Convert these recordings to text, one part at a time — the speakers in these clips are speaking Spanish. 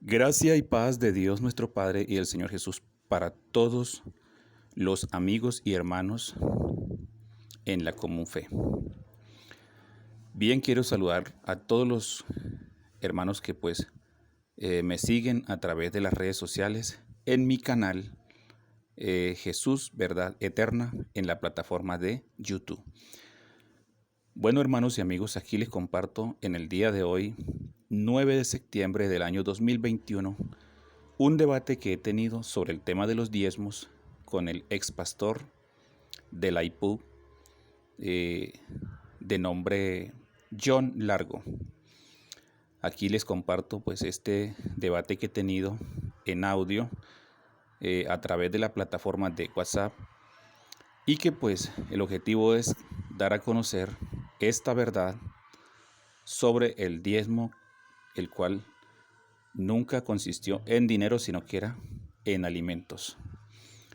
Gracia y paz de Dios nuestro Padre y del Señor Jesús para todos los amigos y hermanos en la común fe. Bien, quiero saludar a todos los hermanos que me siguen a través de las redes sociales en mi canal Jesús Verdad Eterna en la plataforma de YouTube. Bueno, hermanos y amigos, aquí les comparto en el día de hoy, 9 de septiembre del año 2021, un debate que he tenido sobre el tema de los diezmos con el ex pastor de la IPU de nombre John Largo. Aquí les comparto este debate que he tenido en audio a través de la plataforma de WhatsApp y que el objetivo es dar a conocer esta verdad sobre el diezmo, el cual nunca consistió en dinero, sino que era en alimentos.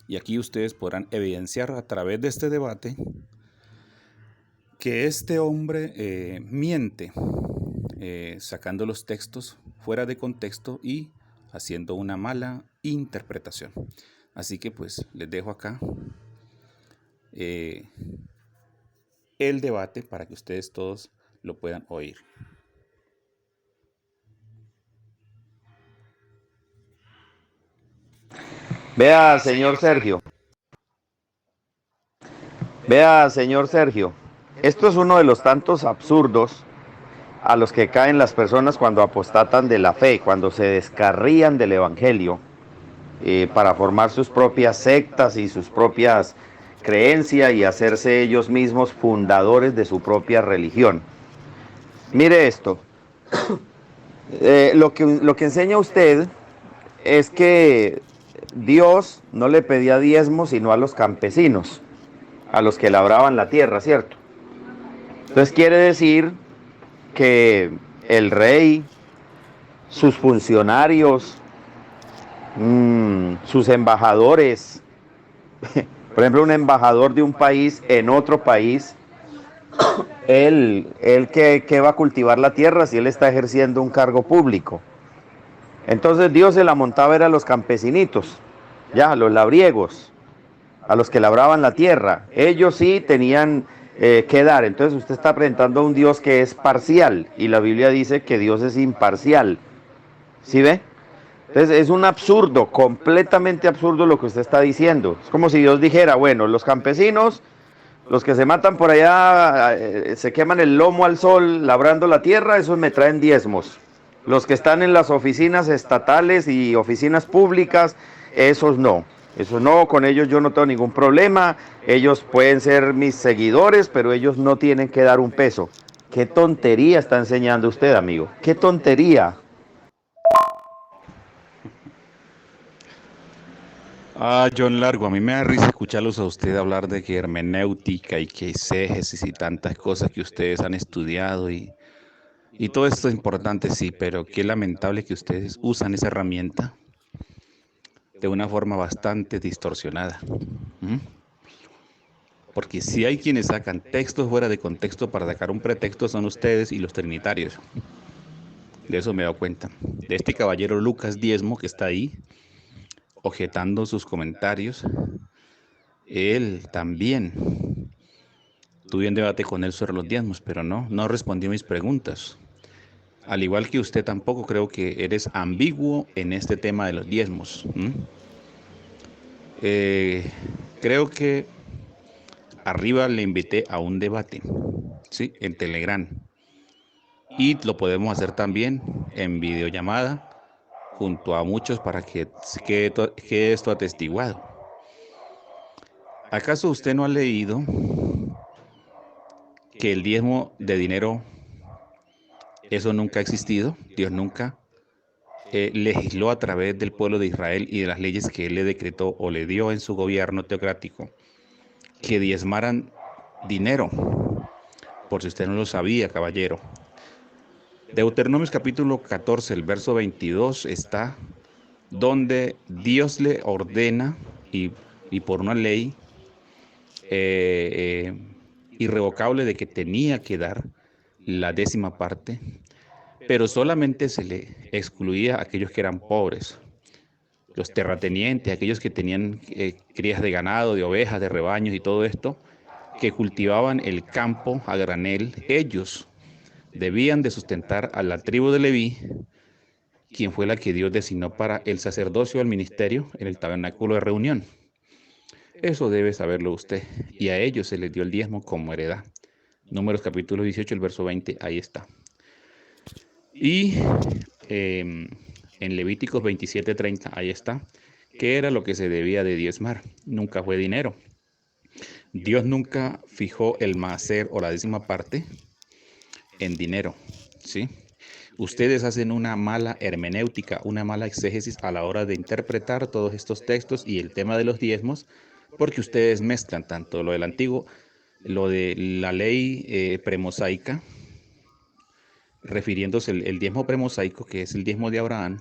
Y aquí ustedes podrán evidenciar a través de este debate que este hombre miente, sacando los textos fuera de contexto y haciendo una mala interpretación. Así que les dejo acá el debate para que ustedes todos lo puedan oír. Vea, señor Sergio, esto es uno de los tantos absurdos a los que caen las personas cuando apostatan de la fe, cuando se descarrían del evangelio para formar sus propias sectas y sus propias creencias y hacerse ellos mismos fundadores de su propia religión. Mire esto, lo que enseña usted es que Dios no le pedía diezmos sino a los campesinos, a los que labraban la tierra, ¿cierto? Entonces quiere decir que el rey, sus funcionarios, sus embajadores, por ejemplo, un embajador de un país en otro país, él que va a cultivar la tierra si él está ejerciendo un cargo público. Entonces Dios se la montaba era a los campesinitos, ya, a los labriegos, a los que labraban la tierra. Ellos sí tenían que dar. Entonces usted está presentando a un Dios que es parcial y la Biblia dice que Dios es imparcial. ¿Sí ve? Entonces es un absurdo, completamente absurdo lo que usted está diciendo. Es como si Dios dijera, bueno, los campesinos, los que se matan por allá, se queman el lomo al sol labrando la tierra, esos me traen diezmos. Los que están en las oficinas estatales y oficinas públicas, esos no. Eso no, con ellos yo no tengo ningún problema. Ellos pueden ser mis seguidores, pero ellos no tienen que dar un peso. ¿Qué tontería está enseñando usted, amigo? ¿Qué tontería? John Largo, a mí me da risa escucharlos a usted hablar de que hermenéutica y que exégesis y tantas cosas que ustedes han estudiado y todo esto es importante, sí, pero qué lamentable que ustedes usan esa herramienta de una forma bastante distorsionada. Porque si hay quienes sacan textos fuera de contexto para sacar un pretexto son ustedes y los trinitarios. De eso me he dado cuenta. De este caballero Lucas Diezmo que está ahí, objetando sus comentarios, él también. Tuve un debate con él sobre los diezmos, pero no respondió mis preguntas. Al igual que usted tampoco creo que eres ambiguo en este tema de los diezmos. Creo que arriba le invité a un debate, ¿sí? En Telegram. Y lo podemos hacer también en videollamada junto a muchos para que quede esto atestiguado. ¿Acaso usted no ha leído que el diezmo de dinero, eso nunca ha existido? Dios nunca legisló a través del pueblo de Israel y de las leyes que él le decretó o le dio en su gobierno teocrático que diezmaran dinero, por si usted no lo sabía, caballero. Deuteronomios capítulo 14, el verso 22 está donde Dios le ordena y por una ley irrevocable de que tenía que dar la 10ª parte, pero solamente se le excluía a aquellos que eran pobres, los terratenientes, aquellos que tenían crías de ganado, de ovejas, de rebaños y todo esto, que cultivaban el campo a granel. Ellos debían de sustentar a la tribu de Leví, quien fue la que Dios designó para el sacerdocio del ministerio en el tabernáculo de reunión. Eso debe saberlo usted. Y a ellos se les dio el diezmo como heredad. Números capítulo 18, el verso 20, ahí está. Y en Levíticos 27:30, ahí está, ¿qué era lo que se debía de diezmar? Nunca fue dinero. Dios nunca fijó el maaser o la décima parte en dinero, ¿sí? Ustedes hacen una mala hermenéutica, una mala exégesis a la hora de interpretar todos estos textos y el tema de los diezmos, porque ustedes mezclan tanto lo del antiguo, lo de la ley premosaica, refiriéndose el diezmo premosaico, que es el diezmo de Abraham,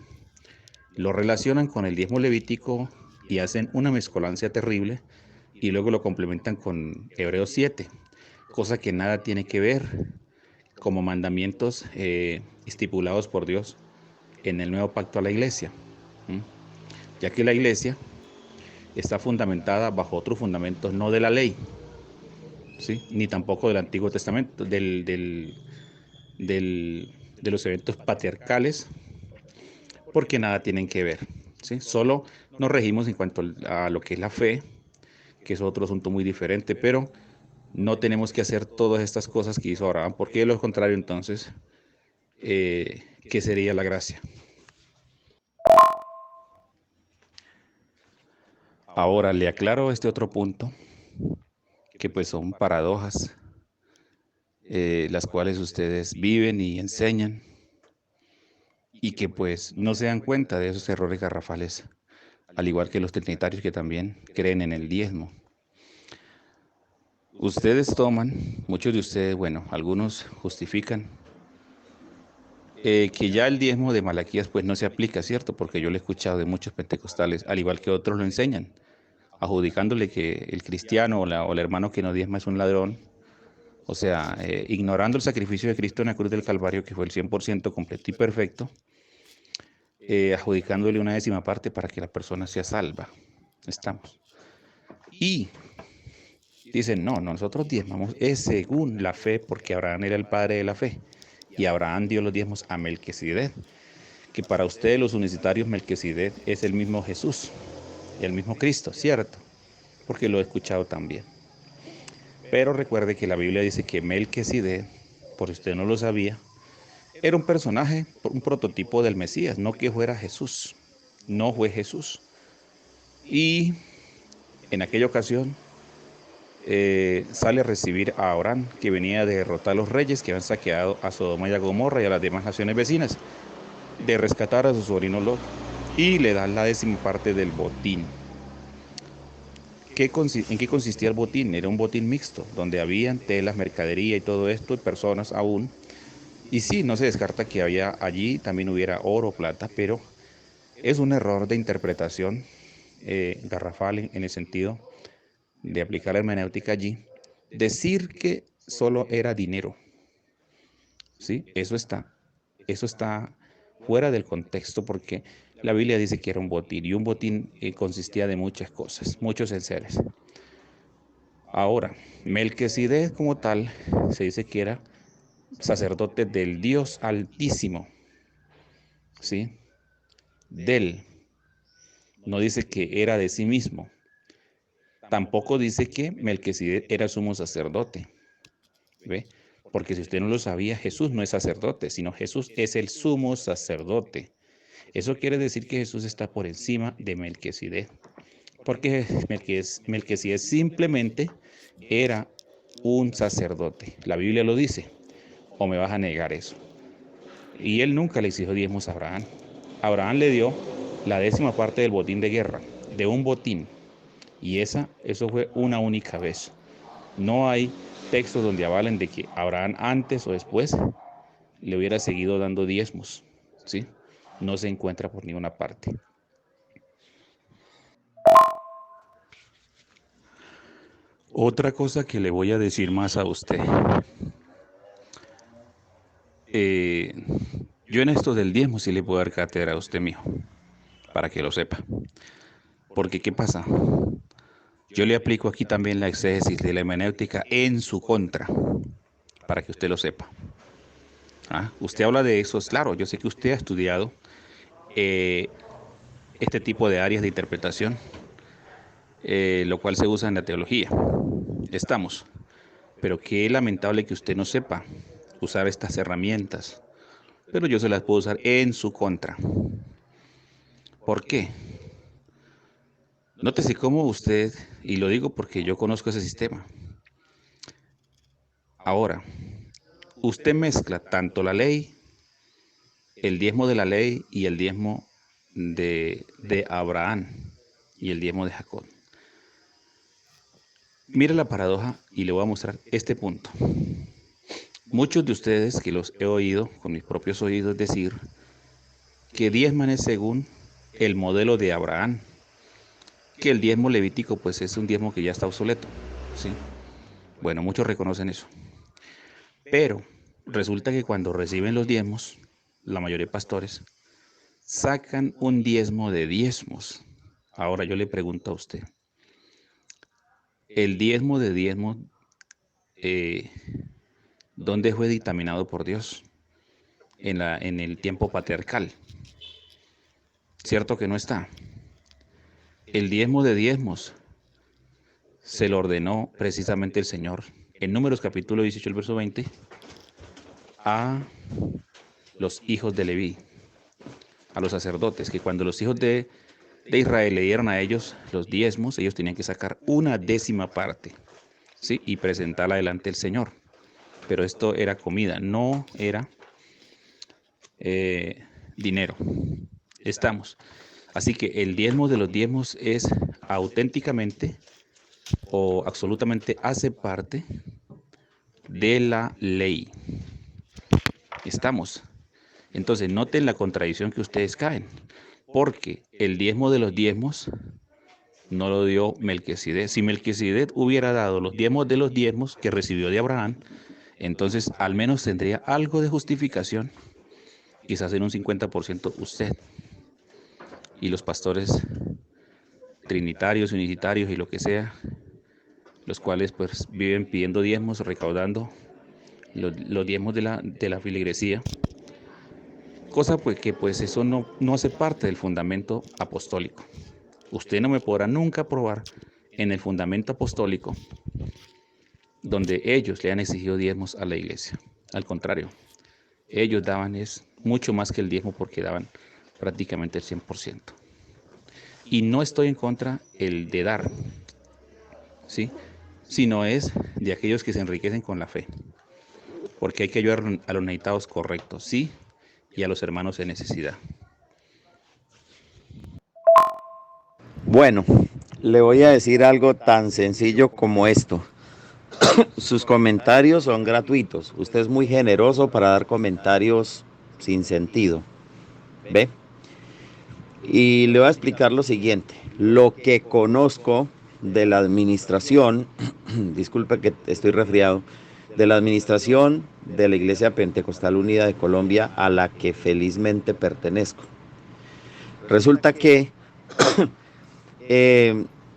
lo relacionan con el diezmo levítico y hacen una mezcolancia terrible y luego lo complementan con Hebreos 7, cosa que nada tiene que ver como mandamientos estipulados por Dios en el nuevo pacto a la iglesia, ya que la iglesia está fundamentada bajo otros fundamentos, no de la ley, ¿sí? Ni tampoco del Antiguo Testamento, de los eventos patriarcales, porque nada tienen que ver, ¿sí? Solo nos regimos en cuanto a lo que es la fe, que es otro asunto muy diferente, pero no tenemos que hacer todas estas cosas que hizo Abraham, porque de lo contrario entonces, ¿qué sería la gracia? Ahora le aclaro este otro punto, que pues son paradojas, las cuales ustedes viven y enseñan, y que pues no se dan cuenta de esos errores garrafales, al igual que los trinitarios que también creen en el diezmo. Ustedes toman, muchos de ustedes, bueno, algunos justifican que ya el diezmo de Malaquías pues no se aplica, ¿cierto? Porque yo lo he escuchado de muchos pentecostales, al igual que otros lo enseñan, adjudicándole que el cristiano o el hermano que no diezma es un ladrón, o sea, ignorando el sacrificio de Cristo en la cruz del Calvario, que fue el 100% completo y perfecto, adjudicándole una décima parte para que la persona sea salva. Estamos. Y dicen, no, nosotros diezmamos es según la fe, porque Abraham era el padre de la fe. Y Abraham dio los diezmos a Melquisedec, que para ustedes los unicitarios Melquisedec es el mismo Jesús, el mismo Cristo, ¿cierto? Porque lo he escuchado también. Pero recuerde que la Biblia dice que Melquisedec, por si usted no lo sabía, era un personaje, un prototipo del Mesías, no que fuera Jesús. No fue Jesús. Y en aquella ocasión sale a recibir a Abraham, que venía de derrotar a los reyes que habían saqueado a Sodoma y a Gomorra y a las demás naciones vecinas, de rescatar a su sobrino Lot, y le da la décima parte del botín. ¿En qué consistía el botín? Era un botín mixto, donde habían telas, mercadería y todo esto, y personas aún. Y sí, no se descarta que allí también hubiera oro, plata, pero es un error de interpretación garrafal en el sentido de aplicar la hermenéutica allí. Decir que solo era dinero, ¿sí? Eso está fuera del contexto, porque la Biblia dice que era un botín, y un botín consistía de muchas cosas, muchos enseres. Ahora, Melquisedec como tal se dice que era sacerdote del Dios Altísimo, ¿sí? Del. No dice que era de sí mismo. Tampoco dice que Melquisedec era sumo sacerdote, ¿ve? Porque si usted no lo sabía, Jesús no es sacerdote, sino Jesús es el sumo sacerdote. Eso quiere decir que Jesús está por encima de Melquisedec, porque Melquisedec simplemente era un sacerdote. La Biblia lo dice, o me vas a negar eso. Y él nunca le exigió diezmos a Abraham. Abraham le dio la décima parte del botín de guerra, de un botín. Y eso fue una única vez. No hay textos donde avalen de que Abraham antes o después le hubiera seguido dando diezmos, ¿sí? No se encuentra por ninguna parte. Otra cosa que le voy a decir más a usted. Yo en esto del diezmo sí le puedo dar cátedra a usted, mijo, para que lo sepa. Porque, ¿qué pasa? Yo le aplico aquí también la exégesis de la hermenéutica en su contra, para que usted lo sepa. Usted habla de eso, es claro, yo sé que usted ha estudiado eh, este tipo de áreas de interpretación, lo cual se usa en la teología. Estamos. Pero qué lamentable que usted no sepa usar estas herramientas. Pero yo se las puedo usar en su contra. ¿Por qué? Nótese cómo usted, y lo digo porque yo conozco ese sistema. Ahora, usted mezcla tanto la ley, el diezmo de la ley y el diezmo de Abraham y el diezmo de Jacob. Mire la paradoja y le voy a mostrar este punto. Muchos de ustedes que los he oído con mis propios oídos decir que diezman es según el modelo de Abraham, que el diezmo levítico pues es un diezmo que ya está obsoleto, ¿sí? Bueno, muchos reconocen eso. Pero resulta que cuando reciben los diezmos, la mayoría de pastores sacan un diezmo de diezmos. Ahora yo le pregunto a usted, el diezmo de diezmos, ¿dónde fue dictaminado por Dios? En el tiempo patriarcal. ¿Cierto que no está? El diezmo de diezmos se lo ordenó precisamente el Señor en Números capítulo 18, el verso 20, a los hijos de Leví, a los sacerdotes, que cuando los hijos de Israel le dieron a ellos los diezmos, ellos tenían que sacar una décima parte, ¿sí? Y presentarla delante del Señor. Pero esto era comida, no era dinero. Estamos. Así que el diezmo de los diezmos es auténticamente o absolutamente hace parte de la ley. Estamos. Entonces, noten la contradicción que ustedes caen, porque el diezmo de los diezmos no lo dio Melquisedec. Si Melquisedec hubiera dado los diezmos de los diezmos que recibió de Abraham, entonces al menos tendría algo de justificación, quizás en un 50% usted y los pastores trinitarios, unicitarios y lo que sea, los cuales pues viven pidiendo diezmos, recaudando los diezmos de la filigresía, cosa pues que pues eso no hace parte del fundamento apostólico. Usted no me podrá nunca probar en el fundamento apostólico donde ellos le han exigido diezmos a la iglesia. Al contrario, ellos daban es mucho más que el diezmo porque daban prácticamente el 100%. Y no estoy en contra el de dar, ¿sí? Sino es de aquellos que se enriquecen con la fe. Porque hay que ayudar a los necesitados correctos, sí, y a los hermanos en necesidad. Bueno, le voy a decir algo tan sencillo como esto. Sus comentarios son gratuitos. Usted es muy generoso para dar comentarios sin sentido. ¿Ve? Y le voy a explicar lo siguiente. Lo que conozco de la administración, disculpe que estoy resfriado, de la administración de la Iglesia Pentecostal Unida de Colombia a la que felizmente pertenezco. Resulta que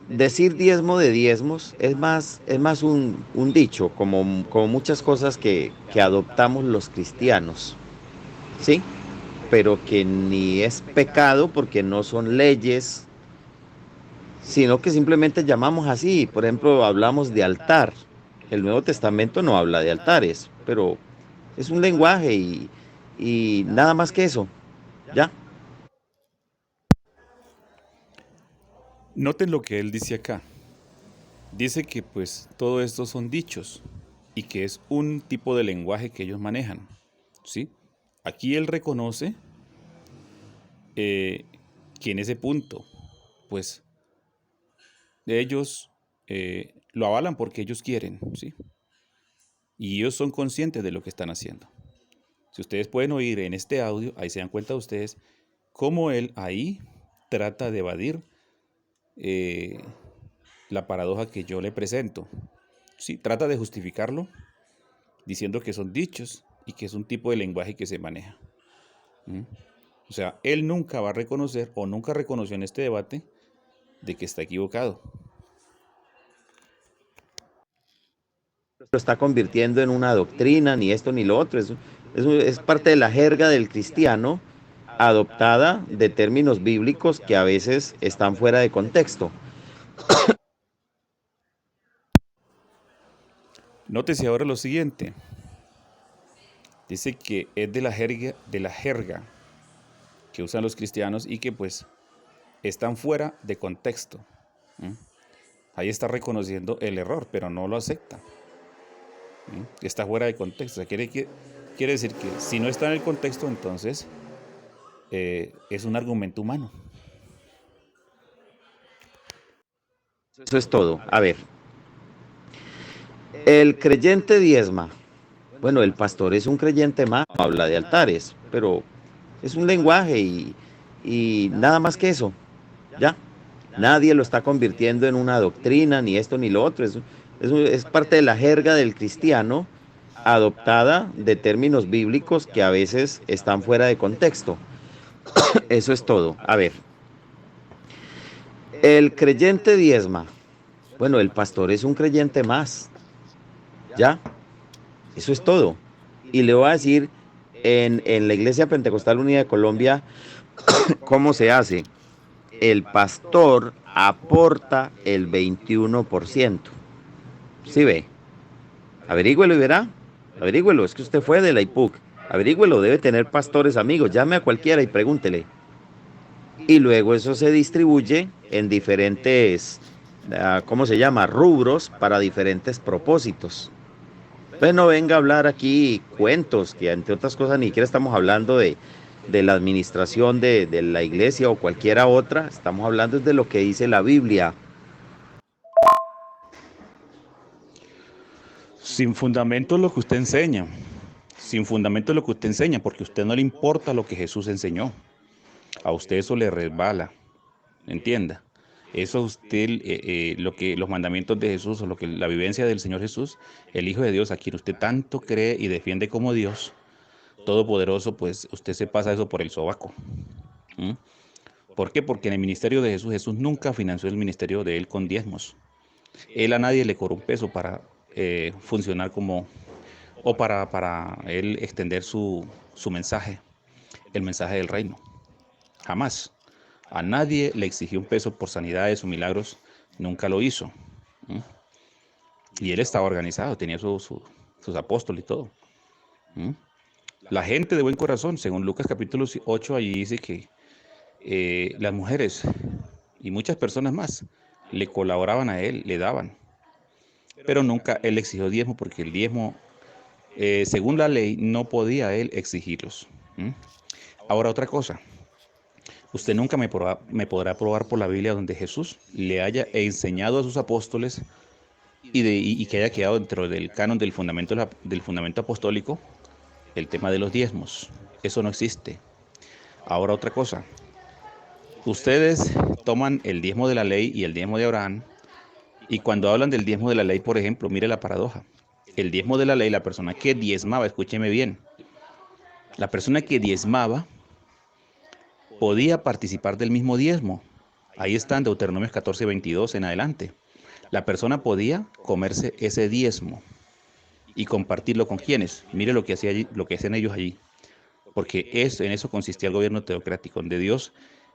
decir diezmo de diezmos es más un dicho, como muchas cosas que adoptamos los cristianos, ¿sí? Pero que ni es pecado porque no son leyes, sino que simplemente llamamos así. Por ejemplo, hablamos de altar. El Nuevo Testamento no habla de altares, pero es un lenguaje y nada más que eso, ¿ya? Noten lo que él dice acá. Dice que pues todo esto son dichos y que es un tipo de lenguaje que ellos manejan, ¿sí? Aquí él reconoce que en ese punto, pues ellos lo avalan porque ellos quieren, ¿sí? Y ellos son conscientes de lo que están haciendo. Si ustedes pueden oír en este audio, ahí se dan cuenta ustedes cómo él ahí trata de evadir la paradoja que yo le presento. Sí, trata de justificarlo diciendo que son dichos y que es un tipo de lenguaje que se maneja. ¿Mm? O sea, él nunca va a reconocer o nunca reconoció en este debate de que está equivocado. Lo está convirtiendo en una doctrina, ni esto ni lo otro. Es parte de la jerga del cristiano adoptada de términos bíblicos que a veces están fuera de contexto. Nótese ahora lo siguiente. Dice que es de la jerga que usan los cristianos y que pues están fuera de contexto. ¿Mm? Ahí está reconociendo el error, pero no lo acepta. ¿Mm? Está fuera de contexto. O sea, quiere decir que si no está en el contexto, entonces es un argumento humano. Eso es todo. A ver, el creyente diezma. Bueno, el pastor es un creyente más, no habla de altares, pero es un lenguaje y nada más que eso. Ya, nadie lo está convirtiendo en una doctrina, ni esto ni lo otro. Es parte de la jerga del cristiano adoptada de términos bíblicos que a veces están fuera de contexto. Eso es todo. A ver, el creyente diezma. Bueno, el pastor es un creyente más. Ya, eso es todo. Y le voy a decir en la Iglesia Pentecostal Unida de Colombia cómo se hace. El pastor aporta el 21%. ¿Sí ve? Averígüelo y verá. Averígüelo, es que usted fue de la IPUC. Averígüelo, debe tener pastores amigos. Llame a cualquiera y pregúntele. Y luego eso se distribuye en diferentes, ¿cómo se llama? Rubros para diferentes propósitos. Entonces no venga a hablar aquí cuentos, que entre otras cosas ni siquiera estamos hablando de la administración de la iglesia o cualquiera otra, estamos hablando de lo que dice la Biblia. Sin fundamento lo que usted enseña. Sin fundamento lo que usted enseña, porque a usted no le importa lo que Jesús enseñó. A usted eso le resbala. Entienda. Eso a usted, los mandamientos de Jesús o lo que la vivencia del Señor Jesús, el Hijo de Dios, a quien usted tanto cree y defiende como Dios Todopoderoso, pues usted se pasa eso por el sobaco. ¿Mm? ¿Por qué? Porque en el ministerio de Jesús, Jesús nunca financió el ministerio de él con diezmos. Él a nadie le cobró un peso para funcionar como, o para él extender su mensaje, el mensaje del reino. Jamás. A nadie le exigió un peso por sanidades o milagros, nunca lo hizo. ¿Mm? Y él estaba organizado, tenía sus apóstoles y todo. ¿Mm? La gente de buen corazón, según Lucas capítulo 8, allí dice que las mujeres y muchas personas más le colaboraban a él, le daban. Pero nunca él exigió diezmo porque el diezmo, según la ley, no podía él exigirlos. ¿Mm? Ahora otra cosa. Usted nunca me podrá probar por la Biblia donde Jesús le haya enseñado a sus apóstoles y que haya quedado dentro del canon del fundamento apostólico el tema de los diezmos. Eso no existe. Ahora otra cosa. Ustedes toman el diezmo de la ley y el diezmo de Abraham y cuando hablan del diezmo de la ley, por ejemplo, mire la paradoja. El diezmo de la ley, la persona que diezmaba, escúcheme bien, la persona que diezmaba podía participar del mismo diezmo. Ahí está en Deuteronomios 14:22 en adelante. La persona podía comerse ese diezmo y compartirlo con quienes. Mire lo que lo que hacían ellos allí. Porque en eso consistía el gobierno teocrático, donde Dios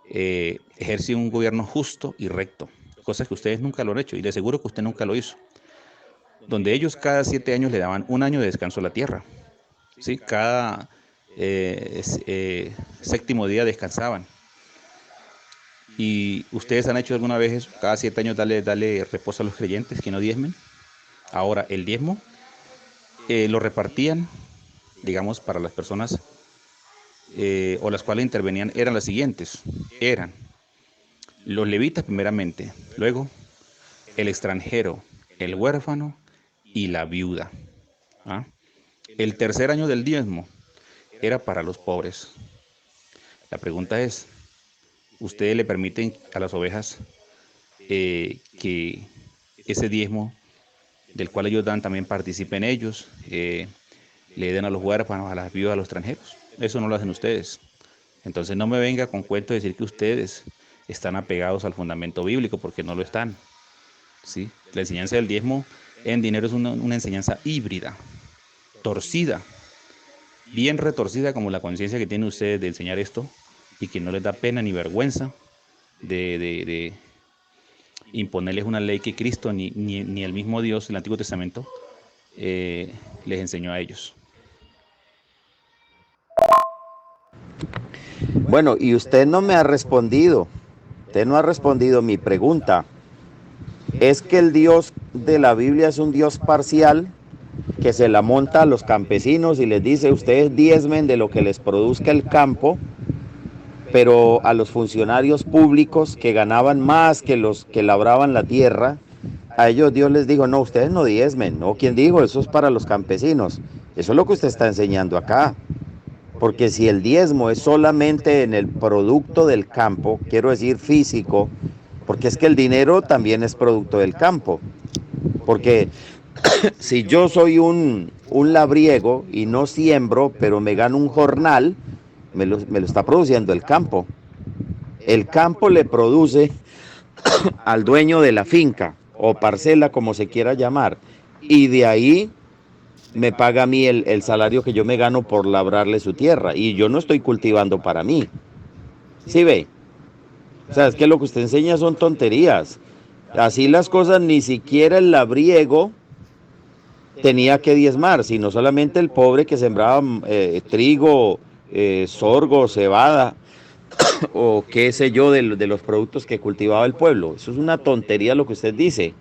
ejerce un gobierno justo y recto. Cosas que ustedes nunca lo han hecho y le aseguro que usted nunca lo hizo. Donde ellos cada 7 años le daban un año de descanso a la tierra. ¿Sí? Cada séptimo día descansaban. ¿Y ustedes han hecho alguna vez eso? Cada 7 años darle reposo a los creyentes que no diezmen. Ahora, el diezmo lo repartían, digamos, para las personas o las cuales intervenían eran las siguientes. Eran los levitas primeramente, luego el extranjero, el huérfano y la viuda. ¿Ah? El tercer año del diezmo era para los pobres. La pregunta es, ¿ustedes le permiten a las ovejas que ese diezmo del cual ellos dan también participen ellos, le den a los huérfanos, a las viudas, a los extranjeros? Eso no lo hacen ustedes. Entonces no me venga con cuento de decir que ustedes están apegados al fundamento bíblico, porque no lo están, ¿sí? La enseñanza del diezmo en dinero es una enseñanza híbrida, torcida, bien retorcida, como la conciencia que tienen ustedes de enseñar esto, y que no les da pena ni vergüenza de imponerles una ley que Cristo ni el mismo Dios, el Antiguo Testamento, les enseñó a ellos. Bueno, y usted no me ha respondido. Usted no ha respondido mi pregunta. ¿Es que el Dios de la Biblia es un Dios parcial que se la monta a los campesinos y les dice, ustedes diezmen de lo que les produzca el campo, pero a los funcionarios públicos que ganaban más que los que labraban la tierra, a ellos Dios les dijo, no, ustedes no diezmen? ¿No? ¿Quién dijo? Eso es para los campesinos. Eso es lo que usted está enseñando acá. Porque si el diezmo es solamente en el producto del campo, quiero decir físico, porque es que el dinero también es producto del campo. Porque si yo soy un labriego y no siembro, pero me gano un jornal, me lo está produciendo el campo. El campo le produce al dueño de la finca o parcela, como se quiera llamar, y de ahí me paga a mí el salario que yo me gano por labrarle su tierra, y yo no estoy cultivando para mí. ¿Sí ve? O sea, es que lo que usted enseña son tonterías. Así las cosas, ni siquiera el labriego tenía que diezmar, sino solamente el pobre que sembraba trigo, sorgo, cebada, o qué sé yo, de los productos que cultivaba el pueblo. Eso es una tontería lo que usted dice.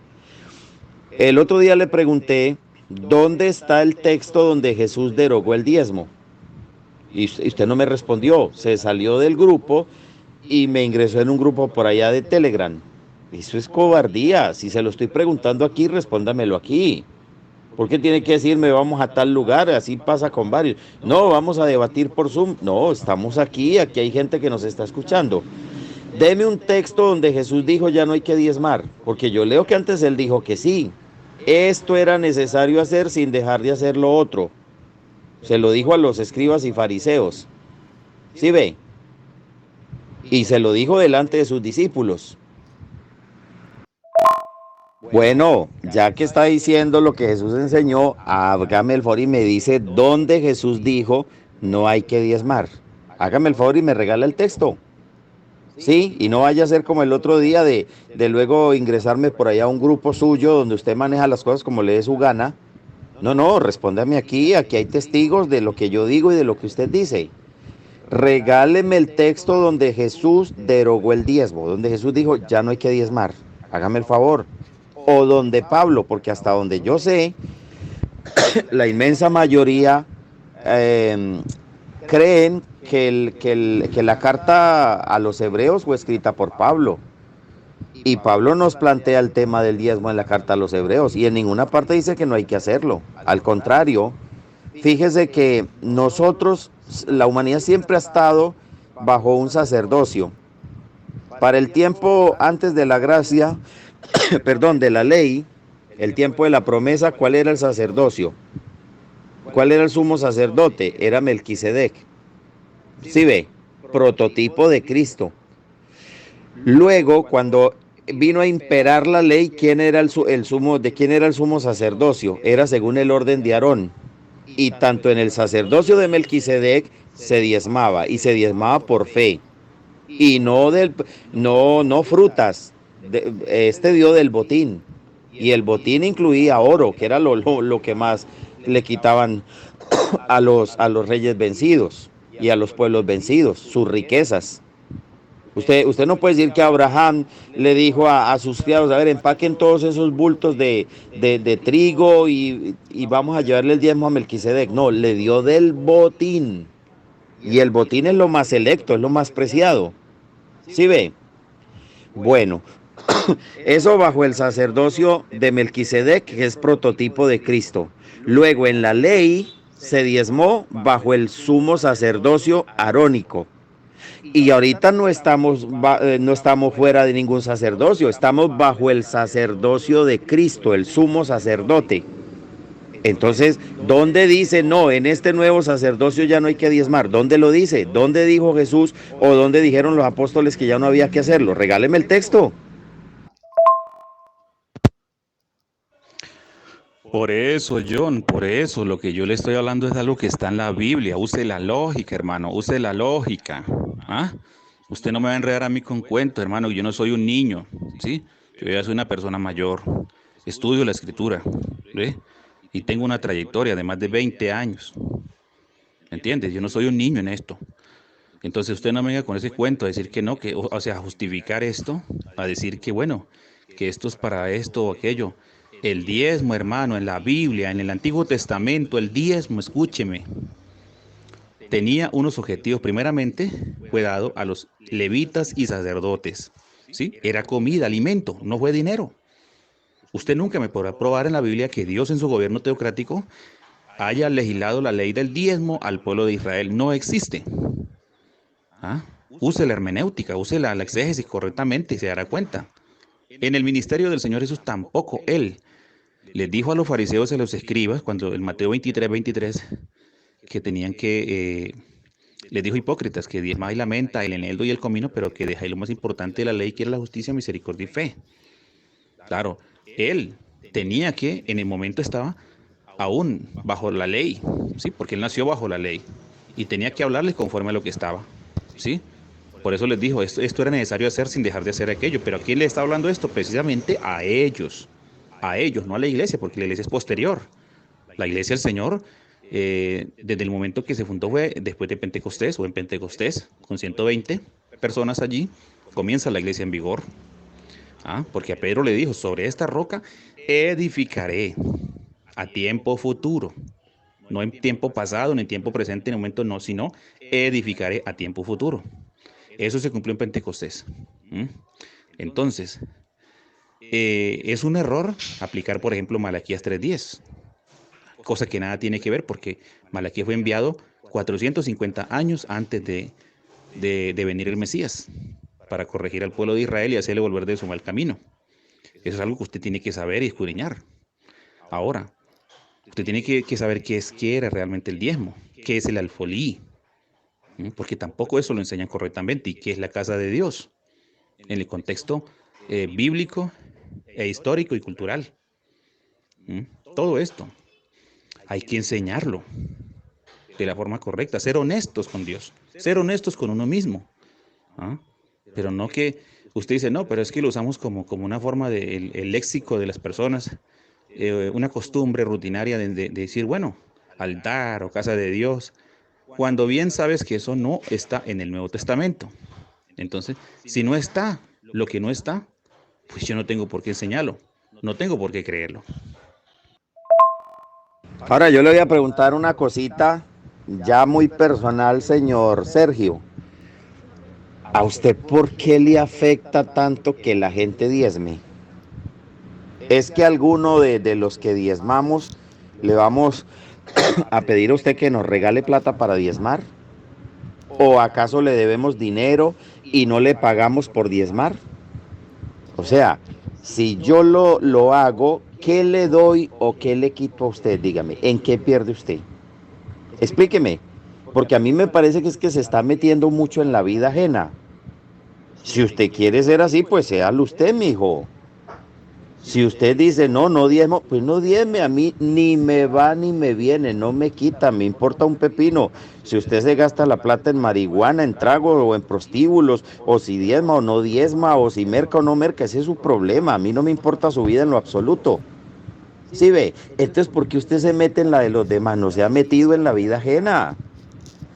El otro día le pregunté, ¿dónde está el texto donde Jesús derogó el diezmo? Y usted no me respondió, se salió del grupo y me ingresó en un grupo por allá de Telegram. Eso es cobardía. Si se lo estoy preguntando aquí, respóndamelo aquí. ¿Por qué tiene que decirme vamos a tal lugar? Así pasa con varios. No, vamos a debatir por Zoom. No, estamos aquí hay gente que nos está escuchando. Deme un texto donde Jesús dijo ya no hay que diezmar, porque yo leo que antes él dijo que sí. Esto era necesario hacer sin dejar de hacer lo otro. Se lo dijo a los escribas y fariseos. ¿Sí ve? Y se lo dijo delante de sus discípulos. Bueno, ya que está diciendo lo que Jesús enseñó, hágame el favor y me dice dónde Jesús dijo no hay que diezmar. Hágame el favor y me regala el texto. Sí, y no vaya a ser como el otro día de luego ingresarme por allá a un grupo suyo donde usted maneja las cosas como le dé su gana. No, respóndame aquí hay testigos de lo que yo digo y de lo que usted dice. Regáleme el texto donde Jesús derogó el diezmo, donde Jesús dijo ya no hay que diezmar. Hágame el favor. O donde Pablo, porque hasta donde yo sé, la inmensa mayoría creen que la carta a los hebreos fue escrita por Pablo. Y Pablo nos plantea el tema del diezmo en la carta a los hebreos, y en ninguna parte dice que no hay que hacerlo. Al contrario, fíjese que nosotros, la humanidad siempre ha estado bajo un sacerdocio. Para el tiempo antes de la gracia, perdón, de la ley, el tiempo de la promesa, ¿cuál era el sacerdocio? ¿Cuál era el sumo sacerdote? Era Melquisedec. ¿Sí ve? Prototipo de Cristo. Luego, cuando vino a imperar la ley, ¿quién era ¿de quién era el sumo sacerdocio? Era según el orden de Aarón. Y tanto en el sacerdocio de Melquisedec se diezmaba, y se diezmaba por fe. Y no frutas. Este dio del botín. Y el botín incluía oro, que era lo que más le quitaban a los reyes vencidos y a los pueblos vencidos, sus riquezas. Usted no puede decir que Abraham le dijo a sus criados, a ver, empaquen todos esos bultos de trigo y vamos a llevarle el diezmo a Melquisedec. No, le dio del botín. Y el botín es lo más selecto, es lo más preciado. ¿Sí ve? Bueno, eso bajo el sacerdocio de Melquisedec, que es prototipo de Cristo. Luego en la ley se diezmó bajo el sumo sacerdocio arónico. Y ahorita no estamos fuera de ningún sacerdocio, estamos bajo el sacerdocio de Cristo, el sumo sacerdote. Entonces, ¿dónde dice no? En este nuevo sacerdocio ya no hay que diezmar. ¿Dónde lo dice? ¿Dónde dijo Jesús o dónde dijeron los apóstoles que ya no había que hacerlo? Regáleme el texto. Por eso, John, por eso lo que yo le estoy hablando es de algo que está en la Biblia. Use la lógica, hermano, use la lógica. ¿Ah? Usted no me va a enredar a mí con cuentos, hermano. Yo no soy un niño, ¿sí? Yo ya soy una persona mayor. Estudio la escritura, ¿ve? Y tengo una trayectoria de más de 20 años. ¿Entiendes? Yo no soy un niño en esto. Entonces usted no me venga con ese cuento a decir que no, que, o sea, a justificar esto, a decir que bueno, que esto es para esto o aquello. El diezmo, hermano, en la Biblia, en el Antiguo Testamento, el diezmo, escúcheme, tenía unos objetivos. Primeramente, fue dado a los levitas y sacerdotes, ¿sí? Era comida, alimento, no fue dinero. Usted nunca me podrá probar en la Biblia que Dios en su gobierno teocrático haya legislado la ley del diezmo al pueblo de Israel. No existe. ¿Ah? Use la hermenéutica, use la exégesis correctamente y se dará cuenta. En el ministerio del Señor Jesús tampoco Él les dijo a los fariseos y a los escribas, cuando en Mateo 23, que tenían que, les dijo hipócritas, que diezmáis la menta, el eneldo y el comino, pero que dejáis lo más importante de la ley, que era la justicia, misericordia y fe. Claro, Él tenía que, en el momento estaba aún bajo la ley, ¿sí? Porque Él nació bajo la ley y tenía que hablarles conforme a lo que estaba, ¿sí? Por eso les dijo, esto era necesario hacer sin dejar de hacer aquello. Pero ¿a quién le está hablando esto? Precisamente a ellos, no a la iglesia, porque la iglesia es posterior. La iglesia del Señor, desde el momento que se fundó fue después de Pentecostés o en Pentecostés, con 120 personas allí, comienza la iglesia en vigor. Porque a Pedro le dijo, sobre esta roca edificaré a tiempo futuro. No en tiempo pasado, ni en tiempo presente, en el momento no, sino edificaré a tiempo futuro. Eso se cumplió en Pentecostés. Entonces, es un error aplicar, por ejemplo, Malaquías 3:10, cosa que nada tiene que ver porque Malaquías fue enviado 450 años antes de venir el Mesías para corregir al pueblo de Israel y hacerle volver de su mal camino. Eso es algo que usted tiene que saber y escudriñar. Ahora, usted tiene que saber qué era realmente el diezmo, qué es el alfolí, porque tampoco eso lo enseñan correctamente, y qué es la casa de Dios en el contexto bíblico e histórico y cultural. Todo esto hay que enseñarlo de la forma correcta, ser honestos con Dios, ser honestos con uno mismo. Pero no que usted dice, no, pero es que lo usamos como una forma del el léxico de las personas, una costumbre rutinaria de decir, bueno, altar o casa de Dios, cuando bien sabes que eso no está en el Nuevo Testamento. Entonces, si no está lo que no está, pues yo no tengo por qué enseñarlo, no tengo por qué creerlo. Ahora yo le voy a preguntar una cosita ya muy personal, señor Sergio. ¿A usted por qué le afecta tanto que la gente diezme? ¿Es que alguno de los que diezmamos le vamos a pedir a usted que nos regale plata para diezmar? ¿O acaso le debemos dinero y no le pagamos por diezmar? O sea, si yo lo hago, ¿qué le doy o qué le quito a usted? Dígame, ¿en qué pierde usted? Explíqueme, porque a mí me parece que es que se está metiendo mucho en la vida ajena. Si usted quiere ser así, pues séalo usted, mijo. Si usted dice, no, no diezmo, pues no diezme, a mí ni me va ni me viene, no me quita, me importa un pepino. Si usted se gasta la plata en marihuana, en trago o en prostíbulos, o si diezma o no diezma, o si merca o no merca, ese es su problema, a mí no me importa su vida en lo absoluto. ¿Sí ve? Entonces, ¿por qué usted se mete en la de los demás? No se ha metido en la vida ajena.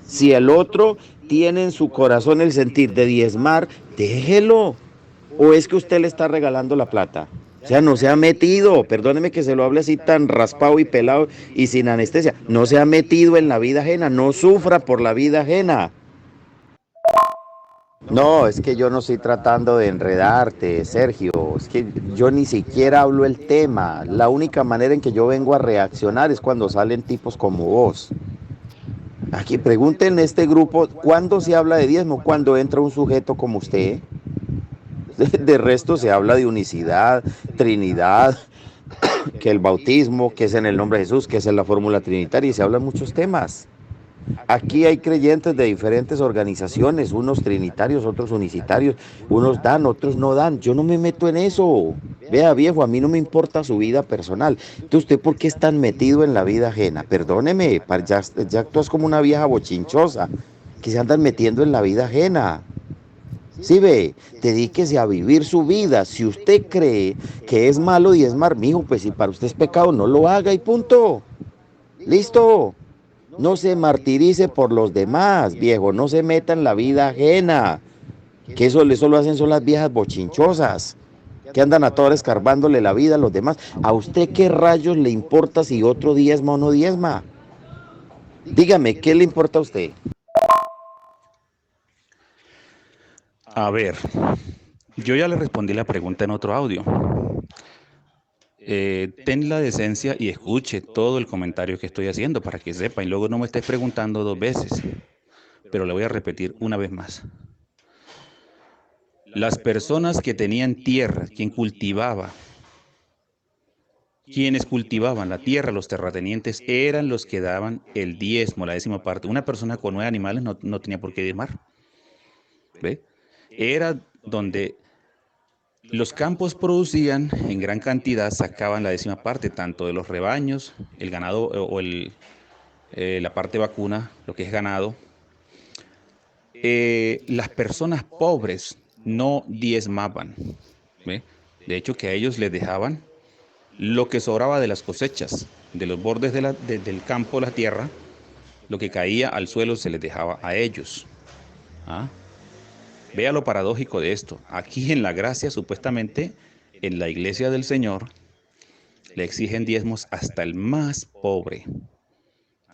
Si el otro tiene en su corazón el sentir de diezmar, déjelo. ¿O es que usted le está regalando la plata? O sea, no se ha metido, perdóneme que se lo hable así tan raspado y pelado y sin anestesia, no se ha metido en la vida ajena, no sufra por la vida ajena. No, es que yo no estoy tratando de enredarte, Sergio, es que yo ni siquiera hablo el tema, la única manera en que yo vengo a reaccionar es cuando salen tipos como vos. Aquí pregunten en este grupo, ¿cuándo se habla de diezmo? Cuando entra un sujeto como usted. De resto se habla de unicidad, Trinidad, que el bautismo, que es en el nombre de Jesús, que es en la fórmula trinitaria, y se hablan muchos temas. Aquí hay creyentes de diferentes organizaciones, unos trinitarios, otros unicitarios, unos dan, otros no dan. Yo no me meto en eso. Vea, viejo, a mí no me importa su vida personal. Entonces, ¿usted por qué es tan metido en la vida ajena? Perdóneme, ya actúas como una vieja bochinchosa, que se andan metiendo en la vida ajena. Sí, ve, dedíquese a vivir su vida. Si usted cree que es malo diezmar, mijo, pues si para usted es pecado, no lo haga y punto. Listo. No se martirice por los demás, viejo. No se meta en la vida ajena. Que eso lo hacen son las viejas bochinchosas, que andan a todas escarbándole la vida a los demás. ¿A usted qué rayos le importa si otro diezma o no diezma? Dígame, ¿qué le importa a usted? A ver, yo ya le respondí la pregunta en otro audio. Ten la decencia y escuche todo el comentario que estoy haciendo para que sepa y luego no me estés preguntando 2 veces, pero le voy a repetir una vez más. Las personas que tenían tierra, quienes cultivaban la tierra, los terratenientes, eran los que daban el diezmo, la 10ª parte. Una persona con 9 animales no tenía por qué diezmar. ¿Ve? Era donde los campos producían en gran cantidad, sacaban la 10ª parte, tanto de los rebaños, el ganado la parte vacuna, lo que es ganado. Las personas pobres no diezmaban. ¿Ve? De hecho, que a ellos les dejaban lo que sobraba de las cosechas, de los bordes del campo, la tierra, lo que caía al suelo se les dejaba a ellos. ¿Ah? Vea lo paradójico de esto. Aquí en la gracia, supuestamente, en la iglesia del Señor, le exigen diezmos hasta el más pobre.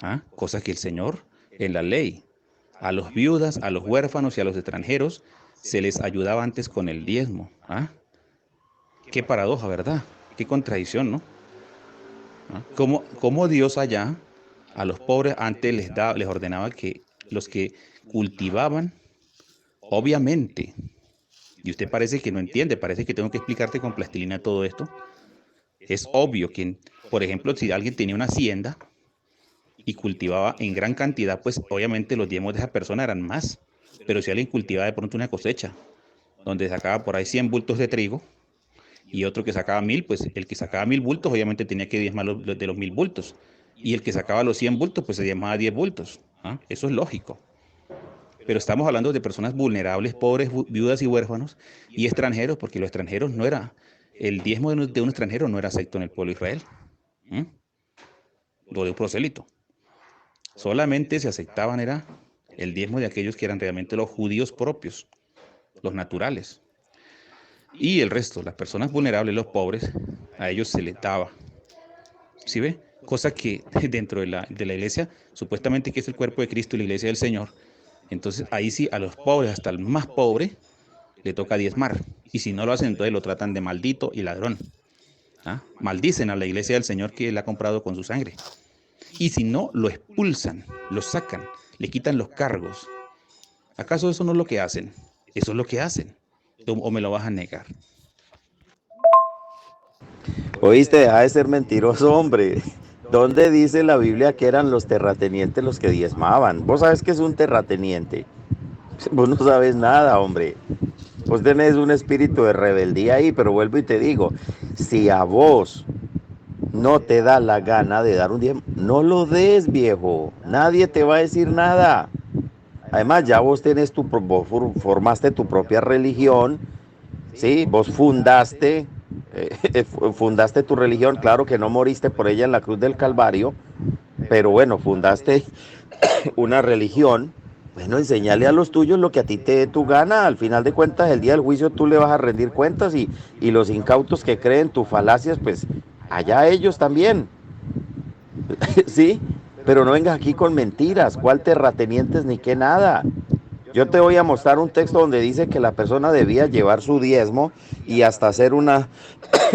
¿Ah? Cosa que el Señor, en la ley, a los viudas, a los huérfanos y a los extranjeros, se les ayudaba antes con el diezmo. ¿Ah? Qué paradoja, ¿verdad? Qué contradicción, ¿no? ¿Ah? ¿Cómo Dios allá a los pobres antes les ordenaba que los que cultivaban, obviamente, y usted parece que no entiende, parece que tengo que explicarte con plastilina todo esto, es obvio que, por ejemplo, si alguien tenía una hacienda y cultivaba en gran cantidad, pues obviamente los diezmos de esa persona eran más, pero si alguien cultivaba de pronto una cosecha, donde sacaba por ahí 100 bultos de trigo, y otro que sacaba 1000, pues el que sacaba 1000 bultos obviamente tenía que diezmar de los 1000 bultos. Y el que sacaba los 100 bultos, pues se diezmaba 10 bultos. ¿Ah? Eso es lógico. Pero estamos hablando de personas vulnerables, pobres, viudas y huérfanos, y extranjeros, porque los extranjeros no era, el diezmo de un extranjero no era acepto en el pueblo de Israel. Lo de un prosélito. Solamente se aceptaban era el diezmo de aquellos que eran realmente los judíos propios, los naturales. Y el resto, las personas vulnerables, los pobres, a ellos se les daba. ¿Sí ve? Cosa que dentro de la iglesia, supuestamente que es el cuerpo de Cristo y la iglesia del Señor, entonces ahí sí a los pobres, hasta el más pobre, le toca diezmar. Y si no lo hacen, entonces lo tratan de maldito y ladrón. ¿Ah? Maldicen a la iglesia del Señor que él ha comprado con su sangre. Y si no, lo expulsan, lo sacan, le quitan los cargos. ¿Acaso eso no es lo que hacen? Eso es lo que hacen. ¿O me lo vas a negar? Oíste, deja de ser mentiroso, hombre. ¿Dónde dice la Biblia que eran los terratenientes los que diezmaban? Vos sabes que es un terrateniente. Vos no sabes nada, hombre. Vos tenés un espíritu de rebeldía ahí, pero vuelvo y te digo, si a vos no te da la gana de dar un diezmo, no lo des, viejo. Nadie te va a decir nada. Además, ya vos tenés vos formaste tu propia religión, ¿sí? Vos fundaste tu religión, claro que no moriste por ella en la cruz del Calvario, pero bueno, fundaste una religión. Bueno, enseñale a los tuyos lo que a ti te dé tu gana. Al final de cuentas, el día del juicio tú le vas a rendir cuentas y los incautos que creen tus falacias, pues allá ellos también. ¿Sí? Pero no vengas aquí con mentiras, cuál terratenientes ni qué nada. Yo te voy a mostrar un texto donde dice que la persona debía llevar su diezmo y hasta hacer una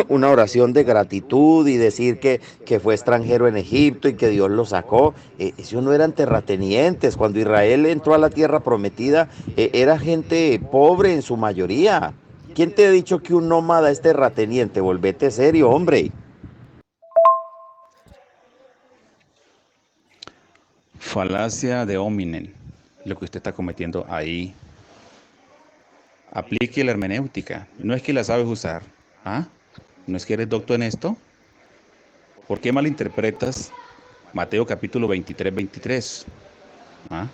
oración de gratitud y decir que fue extranjero en Egipto y que Dios lo sacó. Eso no eran terratenientes. Cuando Israel entró a la tierra prometida, era gente pobre en su mayoría. ¿Quién te ha dicho que un nómada es terrateniente? Volvete serio, hombre. Falacia de hominem, lo que usted está cometiendo ahí. Aplique la hermenéutica. No es que la sabes usar. ¿Ah? ¿No es que eres doctor en esto? ¿Por qué malinterpretas Mateo capítulo 23? ¿Ah?